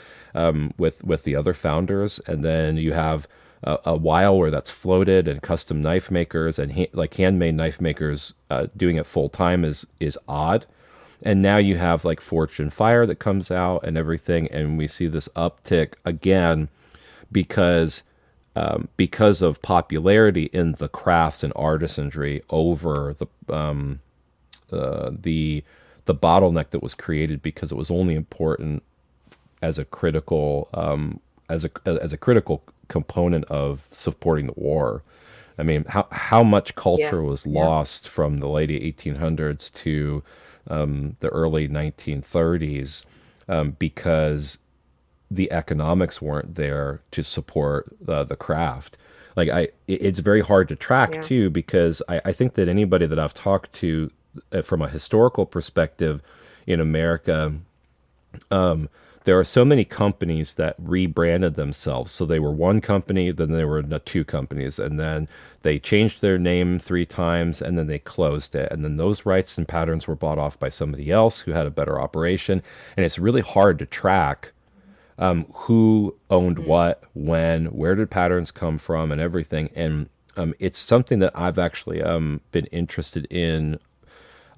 with the other founders, and then you have a while where that's floated, and custom knife makers and handmade knife makers doing it full time is odd. And now you have like Forged in Fire that comes out and everything, and we see this uptick again because of popularity in the crafts and artisanry over the bottleneck that was created because it was only important as a critical as a critical component of supporting the war. I mean, how much culture was lost from the late 1800s to the early 1930s because the economics weren't there to support the craft. It's very hard to track too, because I think that anybody that I've talked to from a historical perspective in America, there are so many companies that rebranded themselves. So they were one company, then they were two companies, and then they changed their name 3 times, and then they closed it. And then those rights and patterns were bought off by somebody else who had a better operation. And it's really hard to track who owned what, when, where did patterns come from, and everything. And it's something that I've actually been interested in.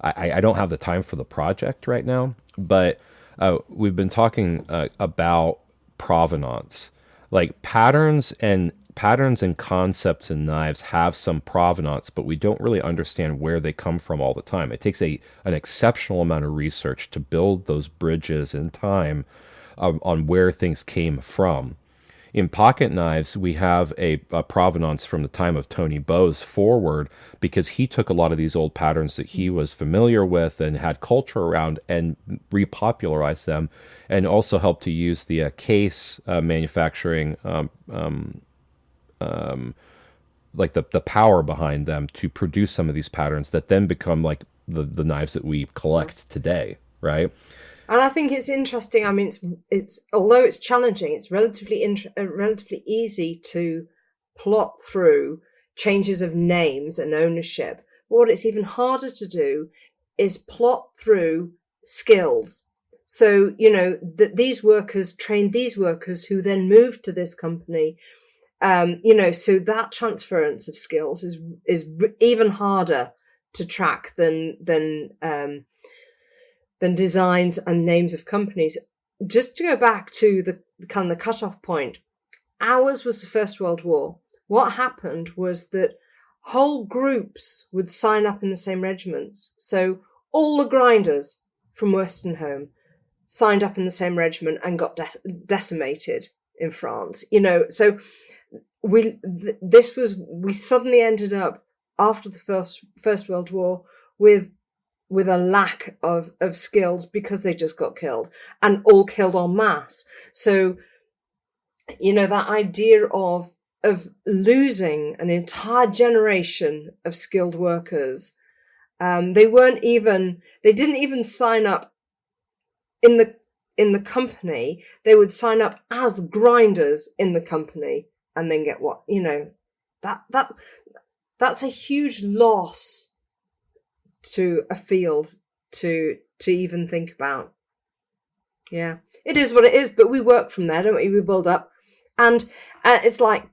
I don't have the time for the project right now, but we've been talking about provenance. Like patterns and concepts in knives have some provenance, but we don't really understand where they come from all the time. It takes an exceptional amount of research to build those bridges in time on where things came from. In pocket knives, we have a provenance from the time of Tony Bowes forward, because he took a lot of these old patterns that he was familiar with and had culture around and repopularized them, and also helped to use the case manufacturing, like the power behind them to produce some of these patterns that then become like the knives that we collect today, right? And I think it's interesting. I mean, it's although it's challenging, it's relatively easy to plot through changes of names and ownership. But what it's even harder to do is plot through skills. So, that these workers trained these workers who then moved to this company. So that transference of skills is even harder to track than designs and names of companies. Just to go back to the kind of the cutoff point, ours was the First World War. What happened was that whole groups would sign up in the same regiments. So all the grinders from Westenholm signed up in the same regiment and got decimated in France. So we suddenly ended up after the First World War with a lack of skills because they just got killed, and all killed en masse. So, that idea of losing an entire generation of skilled workers, they didn't even sign up in the company. They would sign up as grinders in the company and then get that's a huge loss to a field to even think about. Yeah, it is what it is, but we work from there, don't we? We build up, and it's like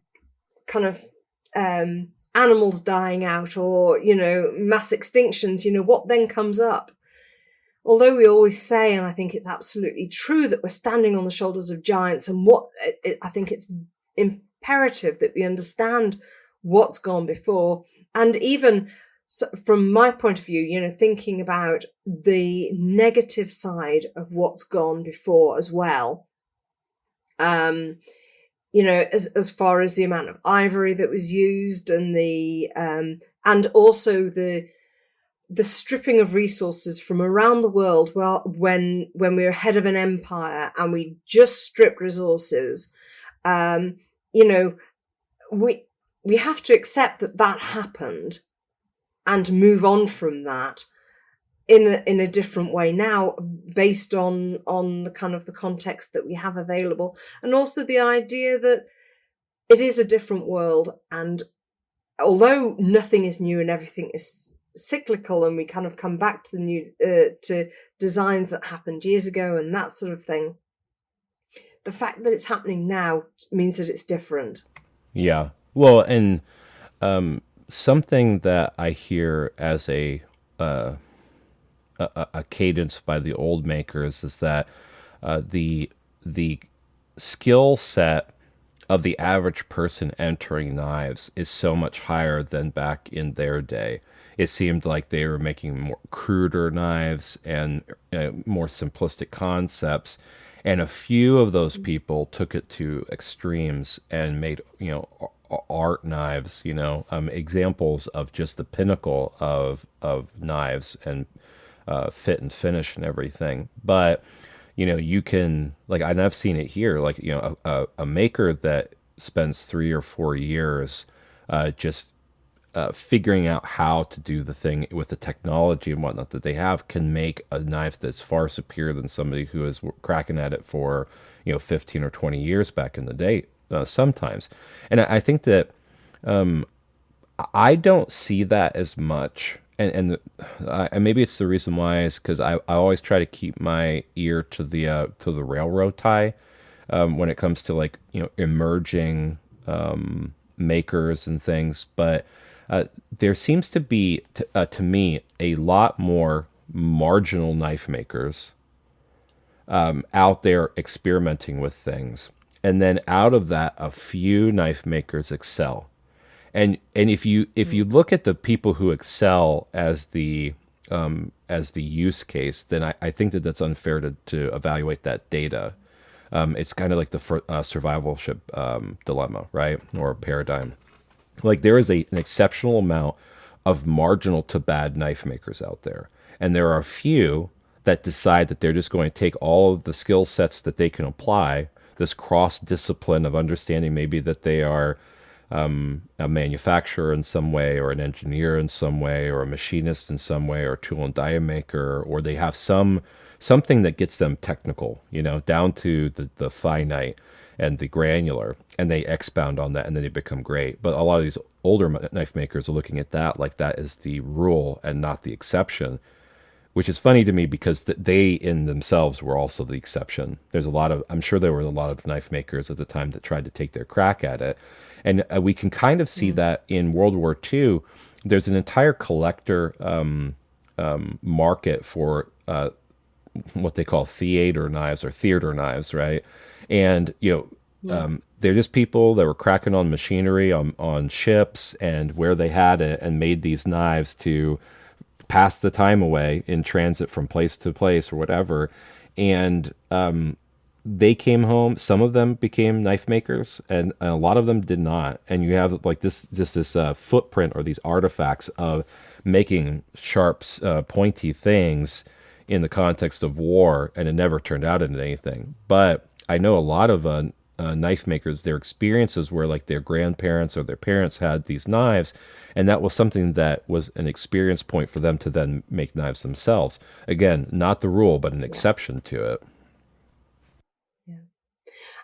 kind of animals dying out, or mass extinctions. What then comes up? Although we always say, and I think it's absolutely true, that we're standing on the shoulders of giants, and I think it's imperative that we understand what's gone before. And even from my point of view, thinking about the negative side of what's gone before as well. As far as the amount of ivory that was used and also the stripping of resources from around the world. Well, when we were head of an empire and we just stripped resources, we have to accept that happened and move on from that in a different way now, based on the kind of the context that we have available, and also the idea that it is a different world. And although nothing is new and everything is cyclical, and we kind of come back to the new to designs that happened years ago and that sort of thing, the fact that it's happening now means that it's different. Yeah. Well, and something that I hear as a cadence by the old makers is that the skill set of the average person entering knives is so much higher than back in their day. It seemed like they were making more cruder knives and more simplistic concepts. And a few of those people took it to extremes and made, art knives, examples of just the pinnacle of knives and fit and finish and everything. But you can, like, and I've seen it here, like, a maker that spends 3 or 4 years just figuring out how to do the thing with the technology and whatnot that they have can make a knife that's far superior than somebody who is cracking at it for 15 or 20 years back in the day sometimes. And I think that I don't see that as much. And maybe it's the reason why is because I always try to keep my ear to the railroad tie when it comes to, like, emerging makers and things. But there seems to be, to me, a lot more marginal knife makers out there experimenting with things, and then out of that, a few knife makers excel. And if you look at the people who excel as the use case, then I think that's unfair to evaluate that data. It's kind of like the survivalship dilemma, right, or paradigm. Like, there is an exceptional amount of marginal to bad knife makers out there, and there are a few that decide that they're just going to take all of the skill sets that they can apply, this cross discipline of understanding maybe that they are a manufacturer in some way, or an engineer in some way, or a machinist in some way, or a tool and die maker, or they have something that gets them technical, down to the finite and the granular, and they expound on that, and then they become great. But a lot of these older knife makers are looking at that like that is the rule and not the exception, which is funny to me because they in themselves were also the exception. I'm sure there were a lot of knife makers at the time that tried to take their crack at it. And we can kind of see that in World War II. There's an entire collector market for what they call theater knives, right? And, they're just people that were cracking on machinery on ships and where they had it, and made these knives to pass the time away in transit from place to place or whatever. And they came home. Some of them became knife makers, and a lot of them did not. And you have like this footprint, or these artifacts of making sharp, pointy things in the context of war, and it never turned out into anything. But I know a lot of knife makers, their experiences were like their grandparents or their parents had these knives, and that was something that was an experience point for them to then make knives themselves. Again, not the rule, but an exception to it. Yeah.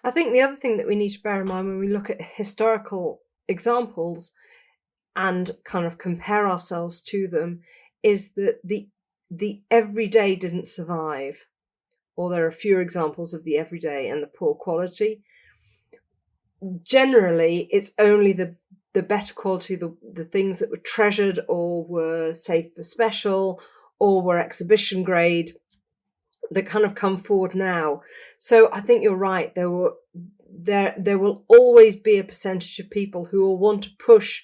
I think the other thing that we need to bear in mind when we look at historical examples and kind of compare ourselves to them is that the everyday didn't survive, or there are fewer examples of the everyday and the poor quality. Generally, it's only the better quality, the things that were treasured or were saved for special or were exhibition grade, that kind of come forward now. So I think you're right. there will always be a percentage of people who will want to push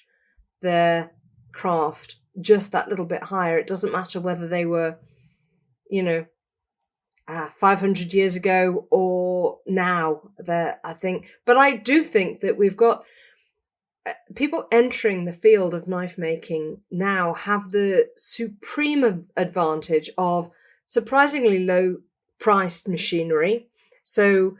their craft just that little bit higher. It doesn't matter whether they were, 500 years ago or now. I do think that we've got people entering the field of knife making now have the supreme advantage of surprisingly low priced machinery. So,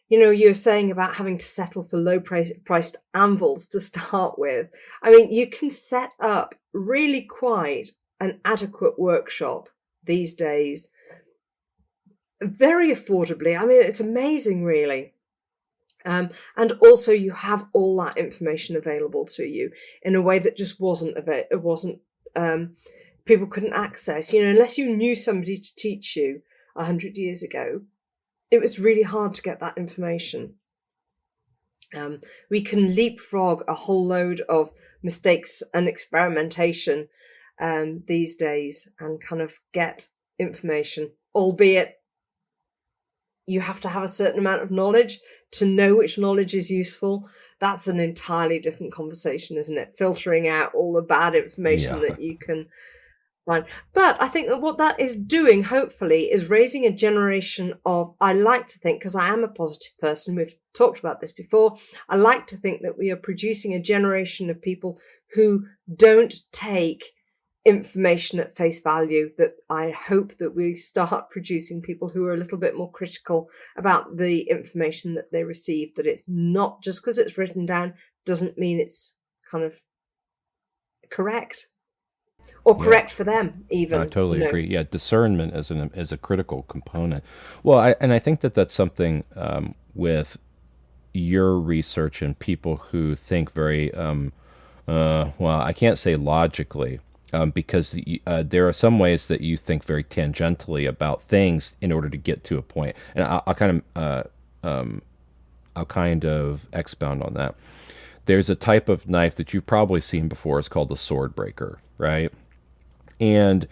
you're saying about having to settle for low priced anvils to start with. I mean, you can set up really quite an adequate workshop these days very affordably. I mean, it's amazing, really. And also you have all that information available to you in a way that just wasn't people couldn't access, unless you knew somebody to teach you 100 years ago. It was really hard to get that information. We can leapfrog a whole load of mistakes and experimentation these days and kind of get information, albeit you have to have a certain amount of knowledge to know which knowledge is useful. That's an entirely different conversation, isn't it? Filtering out all the bad information that you can find. But I think that what that is doing, hopefully, is raising a generation of, I like to think, because I am a positive person, we've talked about this before, I like to think that we are producing a generation of people who don't take information at face value, that I hope that we start producing people who are a little bit more critical about the information that they receive, that it's not just because it's written down doesn't mean it's kind of correct or correct for them even. I totally agree. Yeah, discernment is a critical component. Well, I think that's something with your research and people who think very, well, I can't say logically, because there are some ways that you think very tangentially about things in order to get to a point, and I'll kind of expound on that. There's a type of knife that you've probably seen before. It's called a sword breaker, right? And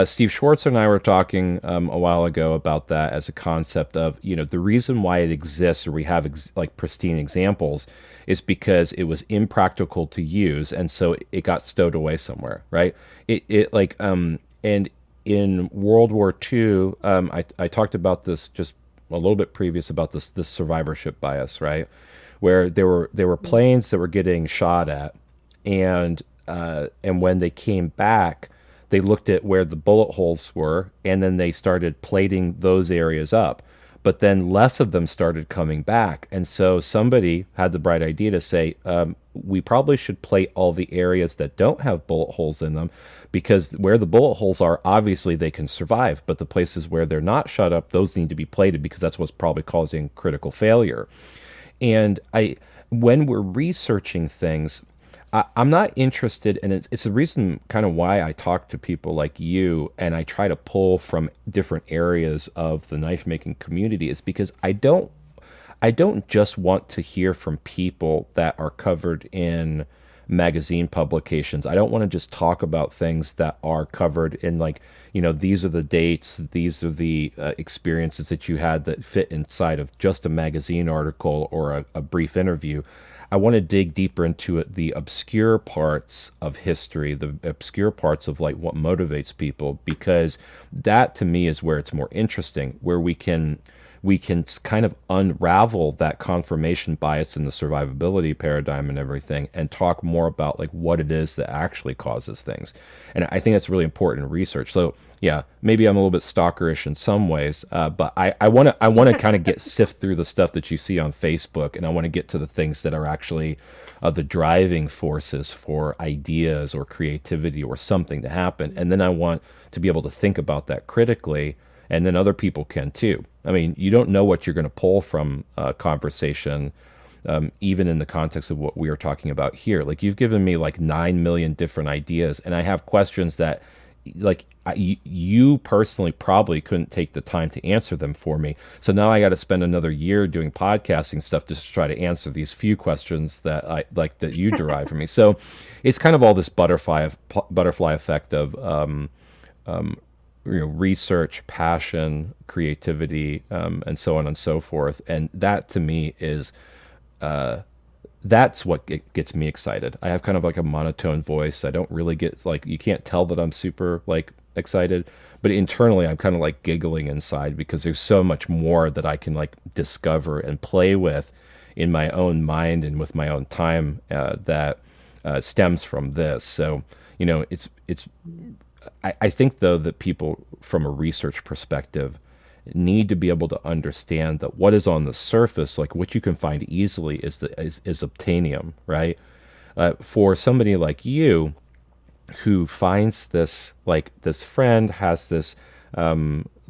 Steve Schwartz and I were talking a while ago about that as a concept of, the reason why it exists, or we have like pristine examples, is because it was impractical to use, and so it got stowed away somewhere, right? And in World War II, I talked about this just a little bit previous about this survivorship bias, right? Where there were planes that were getting shot at, and when they came back, they looked at where the bullet holes were, and then they started plating those areas up. But then less of them started coming back. And so somebody had the bright idea to say, we probably should plate all the areas that don't have bullet holes in them, because where the bullet holes are, obviously they can survive. But the places where they're not shut up, those need to be plated, because that's what's probably causing critical failure. And when we're researching things, I'm not interested, and it's the reason kind of why I talk to people like you, and I try to pull from different areas of the knife making community, is because I don't just want to hear from people that are covered in magazine publications. I don't want to just talk about things that are covered in, like, these are the dates, these are the experiences that you had that fit inside of just a magazine article or a brief interview. I want to dig deeper into it, the obscure parts of history, the obscure parts of like what motivates people, because that to me is where it's more interesting, where we can kind of unravel that confirmation bias in the survivability paradigm and everything, and talk more about like what it is that actually causes things. And I think that's really important in research. So yeah, maybe I'm a little bit stalkerish in some ways, but I want to kind of sift through the stuff that you see on Facebook, and I want to get to the things that are actually the driving forces for ideas or creativity or something to happen. And then I want to be able to think about that critically, and then other people can too. I mean, you don't know what you're going to pull from a conversation, even in the context of what we are talking about here. Like, you've given me like 9 million different ideas, and I have questions that, like, you personally probably couldn't take the time to answer them for me. So now I got to spend another year doing podcasting stuff just to try to answer these few questions that that you derive from me. So it's kind of all this butterfly effect of research, passion, creativity, and so on and so forth. And that to me is That's what gets me excited. I have kind of like a monotone voice. I don't really get like, you can't tell that I'm super like excited, but internally I'm kind of like giggling inside because there's so much more that I can like discover and play with in my own mind and with my own time that stems from this. So, I think though that people from a research perspective need to be able to understand that what is on the surface, like what you can find easily, is obtainium, right? For somebody like you who finds this, like this friend has this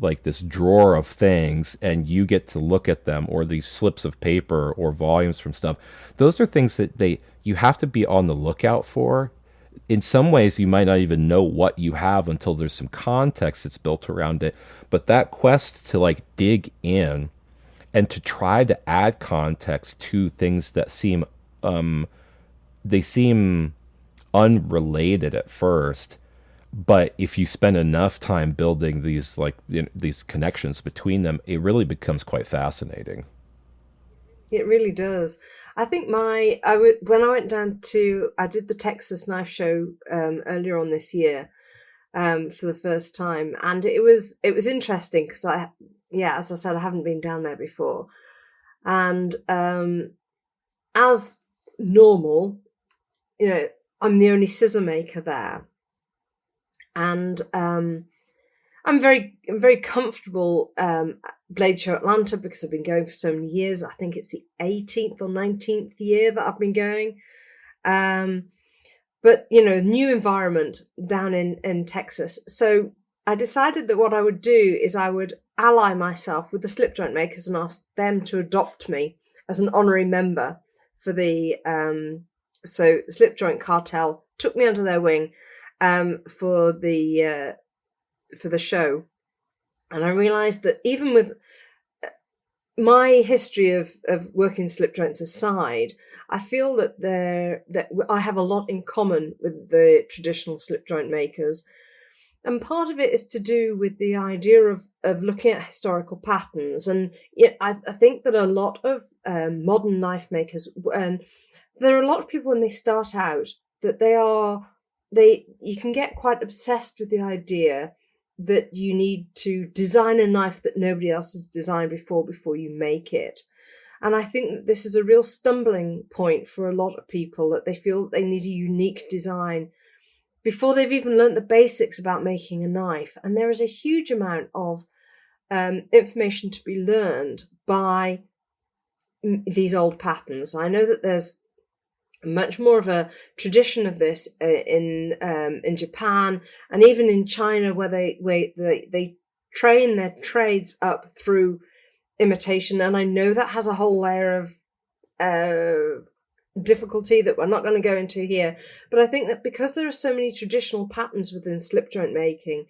like this drawer of things and you get to look at them, or these slips of paper or volumes from stuff, those are things that you have to be on the lookout for. In some ways you might not even know what you have until there's some context that's built around it, but that quest to like dig in and to try to add context to things that seem they seem unrelated at first, but if you spend enough time building these like these connections between them, it really becomes quite fascinating. It really does. I think when I went down to, I did the Texas Knife Show earlier on this year for the first time, and it was interesting because yeah, as I said, I haven't been down there before, and as normal, I'm the only scissor maker there, and I'm very comfortable Blade Show Atlanta because I've been going for so many years. I think it's the 18th or 19th year that I've been going. But new environment down in Texas. So I decided that what I would do is I would ally myself with the slip joint makers and ask them to adopt me as an honorary member for the so Slip Joint Cartel took me under their wing for the show. And I realized that even with my history of working slip joints aside, I feel that I have a lot in common with the traditional slip joint makers. And part of it is to do with the idea of looking at historical patterns. And I think that a lot of modern knife makers, and there are a lot of people when they start out, that you can get quite obsessed with the idea that you need to design a knife that nobody else has designed before you make it. And I think that this is a real stumbling point for a lot of people, that they feel that they need a unique design before they've even learnt the basics about making a knife. And there is a huge amount of information to be learned by these old patterns. I know that there's much more of a tradition of this in Japan and even in China, where they train their trades up through imitation. And I know that has a whole layer of difficulty that we're not going to go into here. But I think that because there are so many traditional patterns within slip joint making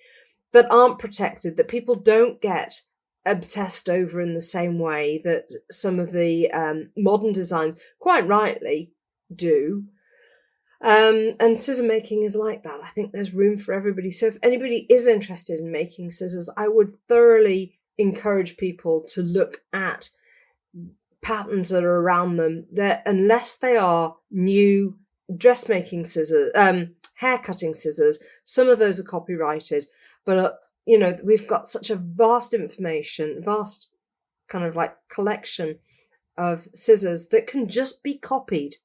that aren't protected, that people don't get obsessed over in the same way that some of the modern designs, quite rightly, do. And scissor making is like that. I think there's room for everybody. So if anybody is interested in making scissors, I would thoroughly encourage people to look at patterns that are around them, that unless they are new dressmaking scissors, hair cutting scissors, some of those are copyrighted, but we've got such a vast kind of like collection of scissors that can just be copied.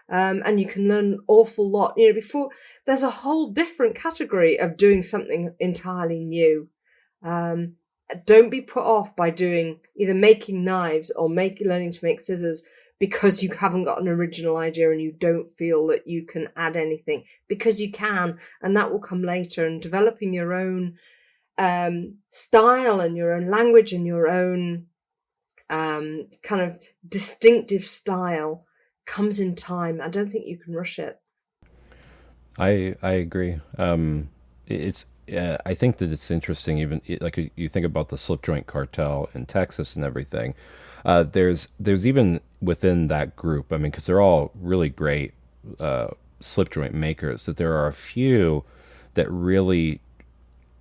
And you can learn an awful lot. Before there's a whole different category of doing something entirely new. Don't be put off by doing either making knives or learning to make scissors because you haven't got an original idea and you don't feel that you can add anything, because you can, and that will come later. And developing your own style and your own language and your own kind of distinctive style comes in time. I don't think you can rush it. I agree. I think that it's interesting. Even like you think about the slip joint cartel in Texas and everything. There's even within that group. I mean, because they're all really great slip joint makers. That there are a few that really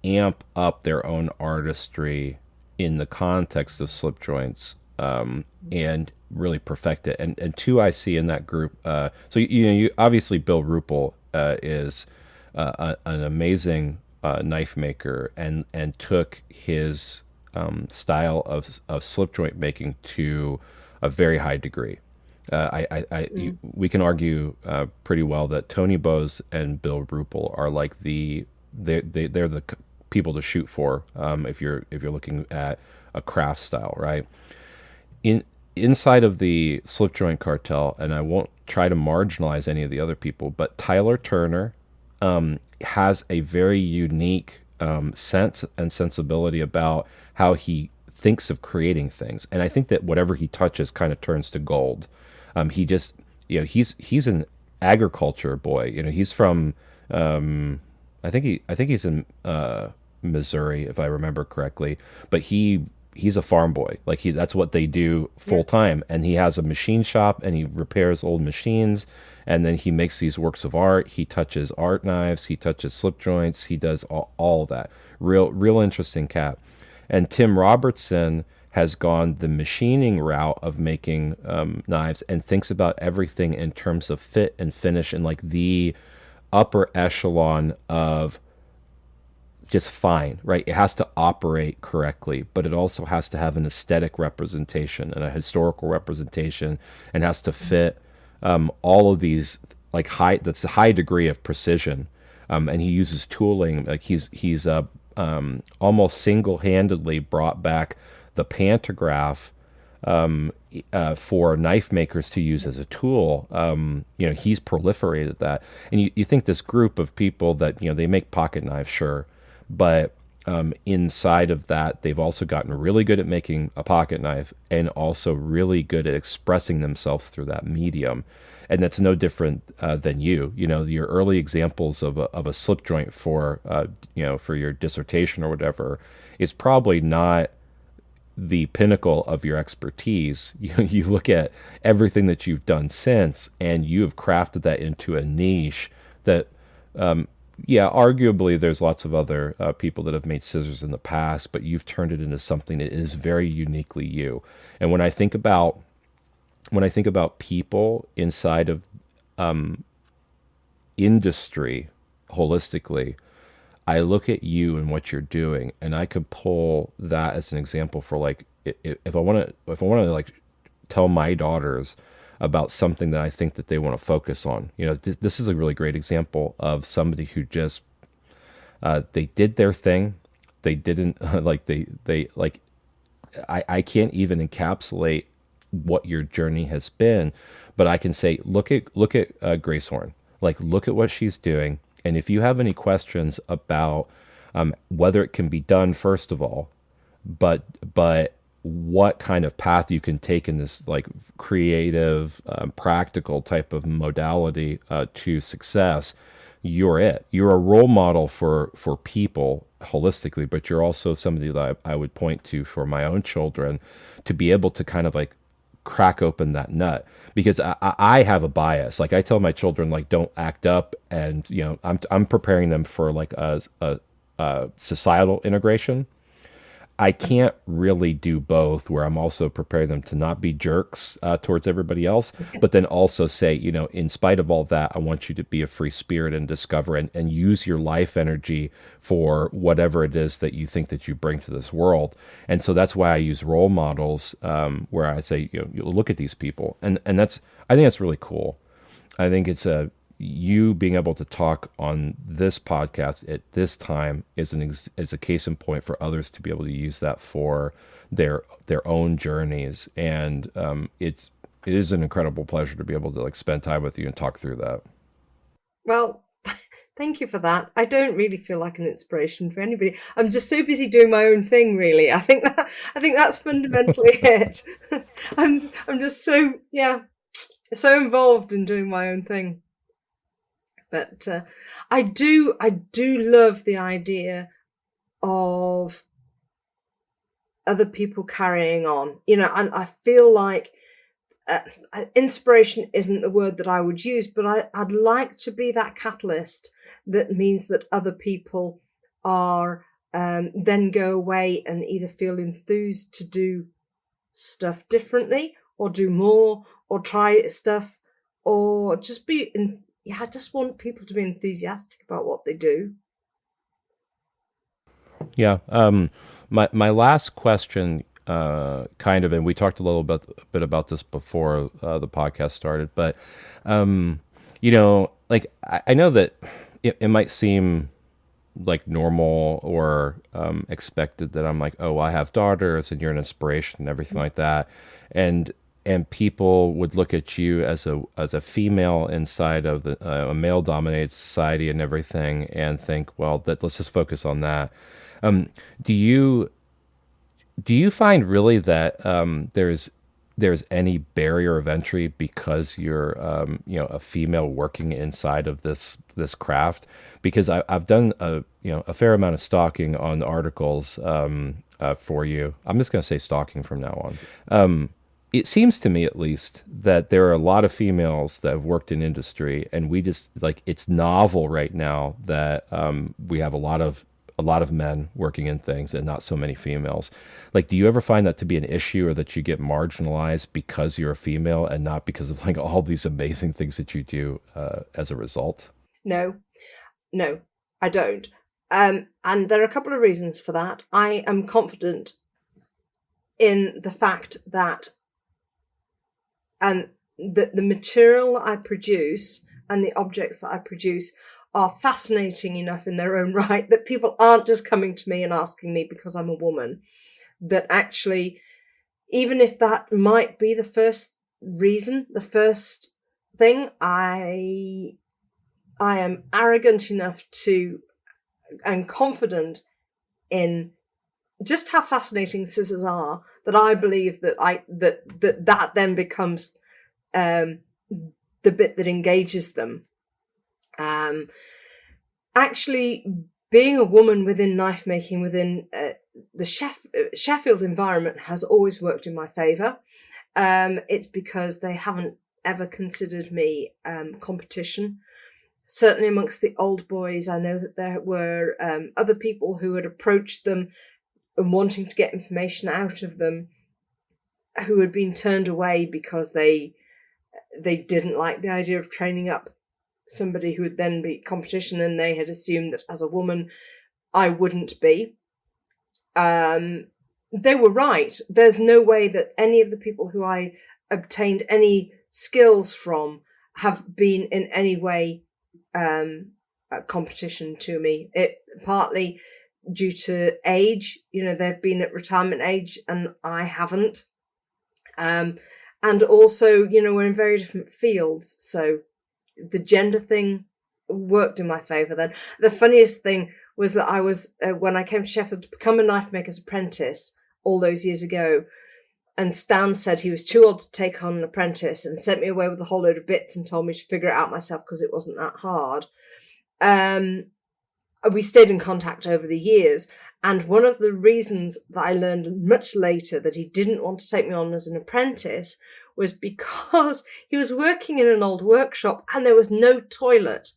amp up their own artistry in the context of slip joints and really perfect it. And two I see in that group. So you obviously Bill Ruppel is an amazing knife maker, and took his style of slip joint making to a very high degree. We can argue pretty well that Tony Bowes and Bill Ruppel are like they're the people to shoot for if you're looking at a craft style, right? Inside of the slip joint cartel, and I won't try to marginalize any of the other people, but Tyler Turner has a very unique sense and sensibility about how he thinks of creating things, and I think that whatever he touches kind of turns to gold. He just, he's an agriculture boy. He's from, I think he's in Missouri, if I remember correctly. But he's a farm boy. Like that's what they do full time. And he has a machine shop, and he repairs old machines. And then he makes these works of art. He touches art knives. He touches slip joints. He does all of that. Real interesting cat. And Tim Robertson has gone the machining route of making knives, and thinks about everything in terms of fit and finish, and like the upper echelon of just fine, right? It has to operate correctly, but it also has to have an aesthetic representation and a historical representation, and has to fit all of these like that's a high degree of precision. And he uses tooling, like he's almost single-handedly brought back the pantograph for knife makers to use as a tool. He's proliferated that. And you think this group of people that, they make pocket knives, sure, but inside of that, they've also gotten really good at making a pocket knife, and also really good at expressing themselves through that medium. And that's no different than your early examples of a slip joint for your dissertation or whatever is probably not the pinnacle of your expertise. You look at everything that you've done since, and you have crafted that into a niche that, arguably there's lots of other people that have made scissors in the past, but you've turned it into something that is very uniquely you. And when I think about people inside of industry holistically, I look at you and what you're doing, and I could pull that as an example for like if I want to like tell my daughters about something that I think that they want to focus on. This is a really great example of somebody who just they did their thing. They didn't I can't even encapsulate what your journey has been, but I can say look at Grace Horne. Like, look at what she's doing. And if you have any questions about whether it can be done, first of all, but what kind of path you can take in this like creative, practical type of modality to success, you're it. You're a role model for people holistically, but you're also somebody that I would point to for my own children to be able to kind of like crack open that nut, because I have a bias. Like I tell my children, like, don't act up, and I'm preparing them for like a societal integration. I can't really do both, where I'm also preparing them to not be jerks towards everybody else, but then also say, in spite of all that, I want you to be a free spirit and discover and use your life energy for whatever it is that you think that you bring to this world. And so that's why I use role models, where I say, you look at these people, and I think that's really cool. I think it's you being able to talk on this podcast at this time is a case in point for others to be able to use that for their own journeys. And it is an incredible pleasure to be able to like spend time with you and talk through that. Well, thank you for that. I don't really feel like an inspiration for anybody. I'm just so busy doing my own thing, really. I think that's fundamentally it. I'm just so involved in doing my own thing. But I do love the idea of other people carrying on, and I feel like inspiration isn't the word that I would use, but I'd like to be that catalyst that means that other people are then go away and either feel enthused to do stuff differently, or do more, or try stuff, or just I just want people to be enthusiastic about what they do. Yeah. My last question, kind of, and we talked a little bit about this before the podcast started, but like I know that it might seem like normal or expected that I'm like, oh, well, I have daughters, and you're an inspiration and everything like that, and people would look at you as a female inside of a male dominated society and everything, and think, well, let's just focus on that. Do you find really that there's any barrier of entry because you're a female working inside of this craft? Because I've done a fair amount of stalking on articles for you. I'm just going to say stalking from now on. It seems to me, at least, that there are a lot of females that have worked in industry, and we just like, it's novel right now that we have a lot of men working in things and not so many females. Like, do you ever find that to be an issue, or that you get marginalized because you're a female and not because of like all these amazing things that you do as a result? No, I don't. And there are a couple of reasons for that. I am confident in the fact that the material I produce and the objects that I produce are fascinating enough in their own right that people aren't just coming to me and asking me because I'm a woman. That actually, even if that might be the first reason, the first thing, I am arrogant enough to, and confident in just how fascinating scissors are, that I believe that then becomes the bit that engages them. Actually, being a woman within knife making, within the Sheffield environment, has always worked in my favour. It's because they haven't ever considered me competition. Certainly amongst the old boys, I know that there were other people who had approached them and wanting to get information out of them, who had been turned away because they didn't like the idea of training up somebody who would then be competition, and they had assumed that as a woman I wouldn't be. They were right. There's no way that any of the people who I obtained any skills from have been in any way a competition to me. It partly due to age, they've been at retirement age and I haven't. And also, we're in very different fields, so the gender thing worked in my favour then. The funniest thing was that I was, when I came to Sheffield to become a knife maker's apprentice all those years ago, and Stan said he was too old to take on an apprentice and sent me away with a whole load of bits and told me to figure it out myself because it wasn't that hard. We stayed in contact over the years, and one of the reasons that I learned much later that he didn't want to take me on as an apprentice was because he was working in an old workshop and there was no toilet.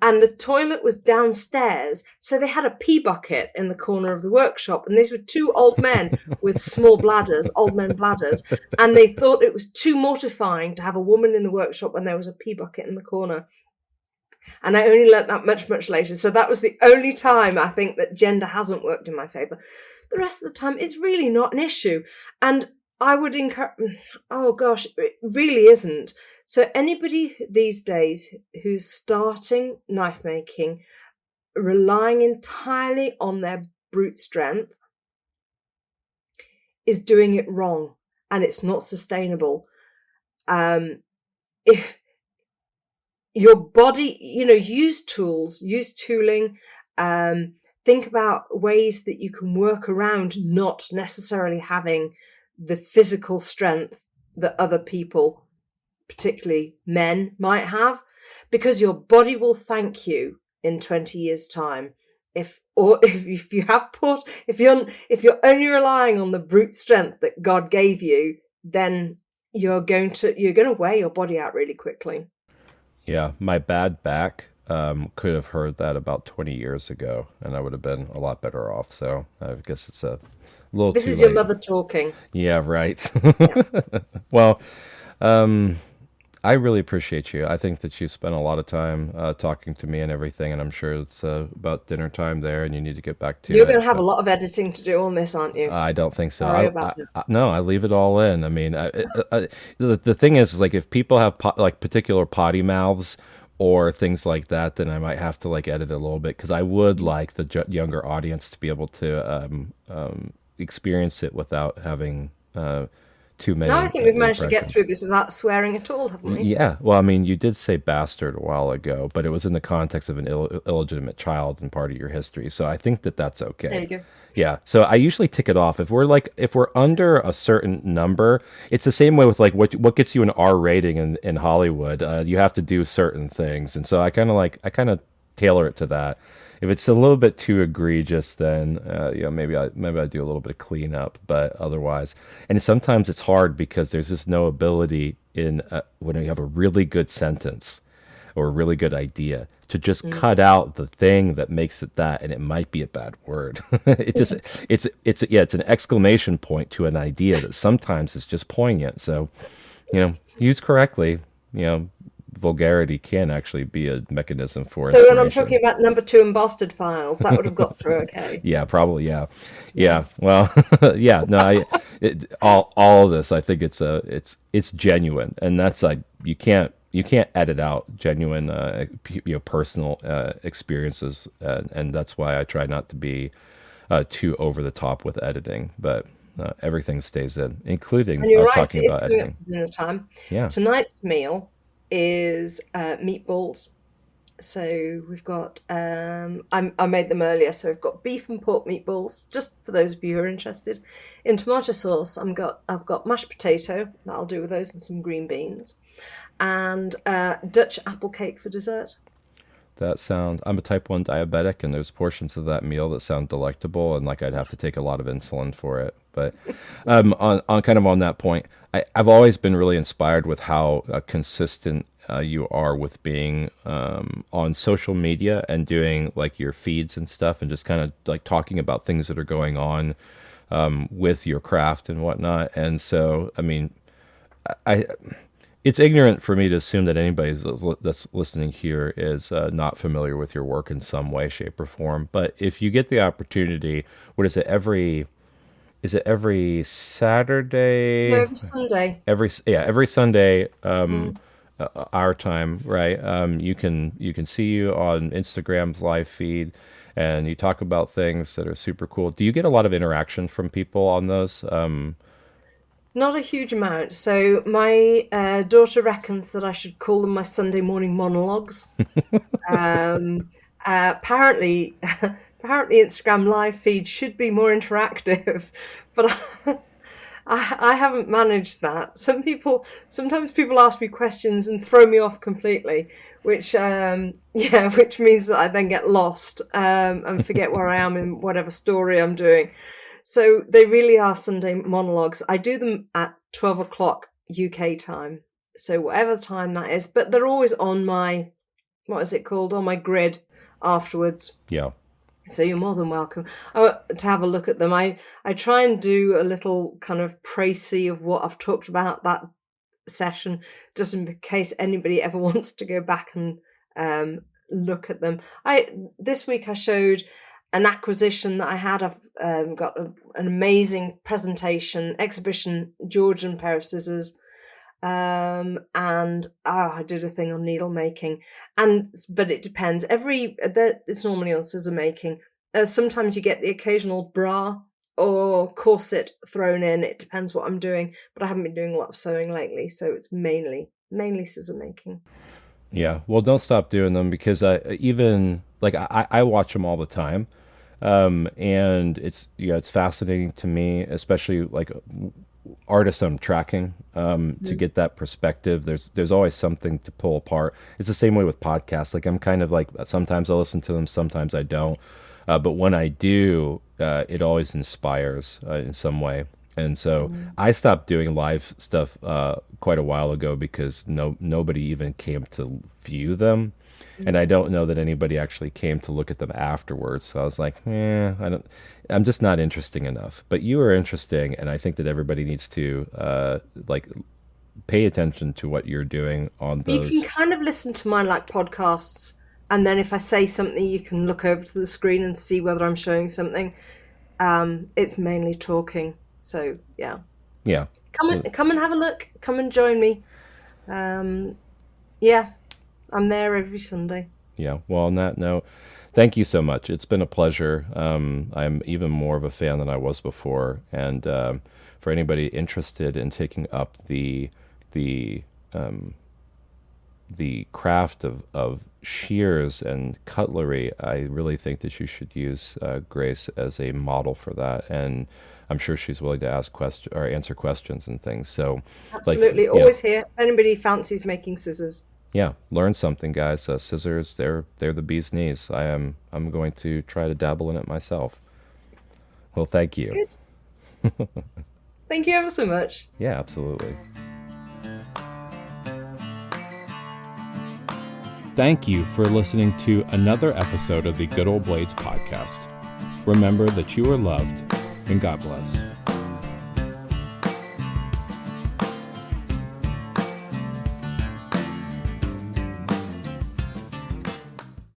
And the toilet was downstairs, so they had a pee bucket in the corner of the workshop. And these were two old men with small bladders, old men bladders. And they thought it was too mortifying to have a woman in the workshop when there was a pee bucket in the corner. And I only learnt that much, much later. So that was the only time I think that gender hasn't worked in my favour. The rest of the time, it's really not an issue. And I would encourage, oh gosh, it really isn't. So anybody these days who's starting knife making, relying entirely on their brute strength, is doing it wrong, and it's not sustainable. If your body, use tools, use tooling, think about ways that you can work around not necessarily having the physical strength that other people, particularly men, might have, because your body will thank you in 20 years' time. If you're only relying on the brute strength that God gave you, then you're going to wear your body out really quickly. Yeah, my bad back could have heard that about 20 years ago, and I would have been a lot better off. So I guess it's a A little This too is your late. mother talking. Yeah, right. Yeah. Well, um, I really appreciate you. I think that you spent a lot of time talking to me and everything, and I'm sure it's about dinner time there, and you need to get back to You're going it. to have a But lot of editing to do on this, aren't you? I don't think Sorry so. about that. No, I leave it all in. I mean, the thing is like if people have like particular potty mouths or things like that, then I might have to like edit a little bit because I would like the younger audience to be able to experience it without having too Now I many think we've managed to get impressions. through this without swearing at all, haven't we? Yeah, well, I mean, you did say bastard a while ago, but it was in the context of an illegitimate child and part of your history, so I think that that's There okay. you go. Yeah, so I usually tick it off if we're under a certain number. It's the same way with like what gets you an R rating in Hollywood. You have to do certain things, and so I kind of tailor it to that. If it's a little bit too egregious, then maybe I do a little bit of cleanup, but otherwise, and sometimes it's hard because there's just no ability in when you have a really good sentence or a really good idea to just Mm. cut out the thing that makes it that, and it might be a bad word. it just it's an exclamation point to an idea that sometimes is just poignant. So used correctly, you know, vulgarity can actually be a mechanism for So when I'm talking inspiration. about number two and bastard files, that would have got through okay. Yeah, probably. Yeah, Yeah. yeah. Well, yeah. No, all of this. I think it's genuine, and that's like you can't edit out genuine personal experiences, and that's why I try not to be too over the top with editing, but everything stays in, including And you're us right, talking it is about coming up editing. to dinner time. Yeah, Tonight's meal is meatballs. So we've got I made them earlier, so we've got beef and pork meatballs, just for those of you who are interested. In tomato sauce, I've got mashed potato, that'll do with those, and some green beans. And Dutch apple cake for dessert. that sounds. I'm a type 1 diabetic, and there's portions of that meal that sound delectable, and like I'd have to take a lot of insulin for it. But on kind of on that point, I've always been really inspired with how consistent you are with being on social media and doing like your feeds and stuff, and just kind of like talking about things that are going on with your craft and whatnot. And so, I mean, I it's ignorant for me to assume that anybody that's listening here is not familiar with your work in some way, shape, or form. But if you get the opportunity, what is it every No, Saturday? every Sunday. Every Sunday, Mm. our time, right? You can see you on Instagram's live feed, and you talk about things that are super cool. Do you get a lot of interaction from people on those? Not a huge amount. So my daughter reckons that I should call them my Sunday morning monologues. Um, apparently, apparently Instagram live feed should be more interactive, but I haven't managed that. Sometimes people ask me questions and throw me off completely, which yeah, which means that I then get lost and forget where I am in whatever story I'm doing. So they really are Sunday monologues. I do them at 12 o'clock UK time. So whatever time that is, but they're always on my, what is it called? On my grid afterwards. Yeah, So you're more than welcome to have a look at them. I try and do a little kind of précis of what I've talked about that session, just in case anybody ever wants to go back and look at them. This week I showed an acquisition that I had. I've got an amazing presentation exhibition, Georgian pair of scissors, and I did a thing on needle making, but it depends. It's normally on scissor making. Sometimes you get the occasional bra or corset thrown in. It depends what I'm doing, but I haven't been doing a lot of sewing lately, so it's mainly scissor making. yeah. Well, don't stop doing them because even like I watch them all the time. And it's fascinating to me, especially like artists I'm tracking, to get that perspective. There's always something to pull apart. It's the same way with podcasts. Like I'm kind of like sometimes I listen to them, sometimes I don't. But when I do, it always inspires in some way. And so I stopped doing live stuff quite a while ago because nobody even came to view them. And I don't know that anybody actually came to look at them afterwards. So I was like, I'm just not interesting enough. But you are interesting, and I think that everybody needs to pay attention to what you're doing on those. You can kind of listen to my podcasts, and then if I say something, you can look over to the screen and see whether I'm showing something. It's mainly talking. So yeah. Come and have a look. Come and join me. Yeah. I'm there every Sunday. Yeah. Well, on that note, thank you so much. It's been a pleasure. I'm even more of a fan than I was before. And for anybody interested in taking up the craft of shears and cutlery, I really think that you should use Grace as a model for that. And I'm sure she's willing to ask questions or answer questions and things. So absolutely, always here. If anybody fancies making scissors. Yeah, learn something, guys. Scissors, they're the bee's knees. I'm going to try to dabble in it myself. Well, thank you. Good. Thank you ever so much. Yeah, absolutely. Thank you for listening to another episode of the Good Old Blades podcast. Remember that you are loved, and God bless.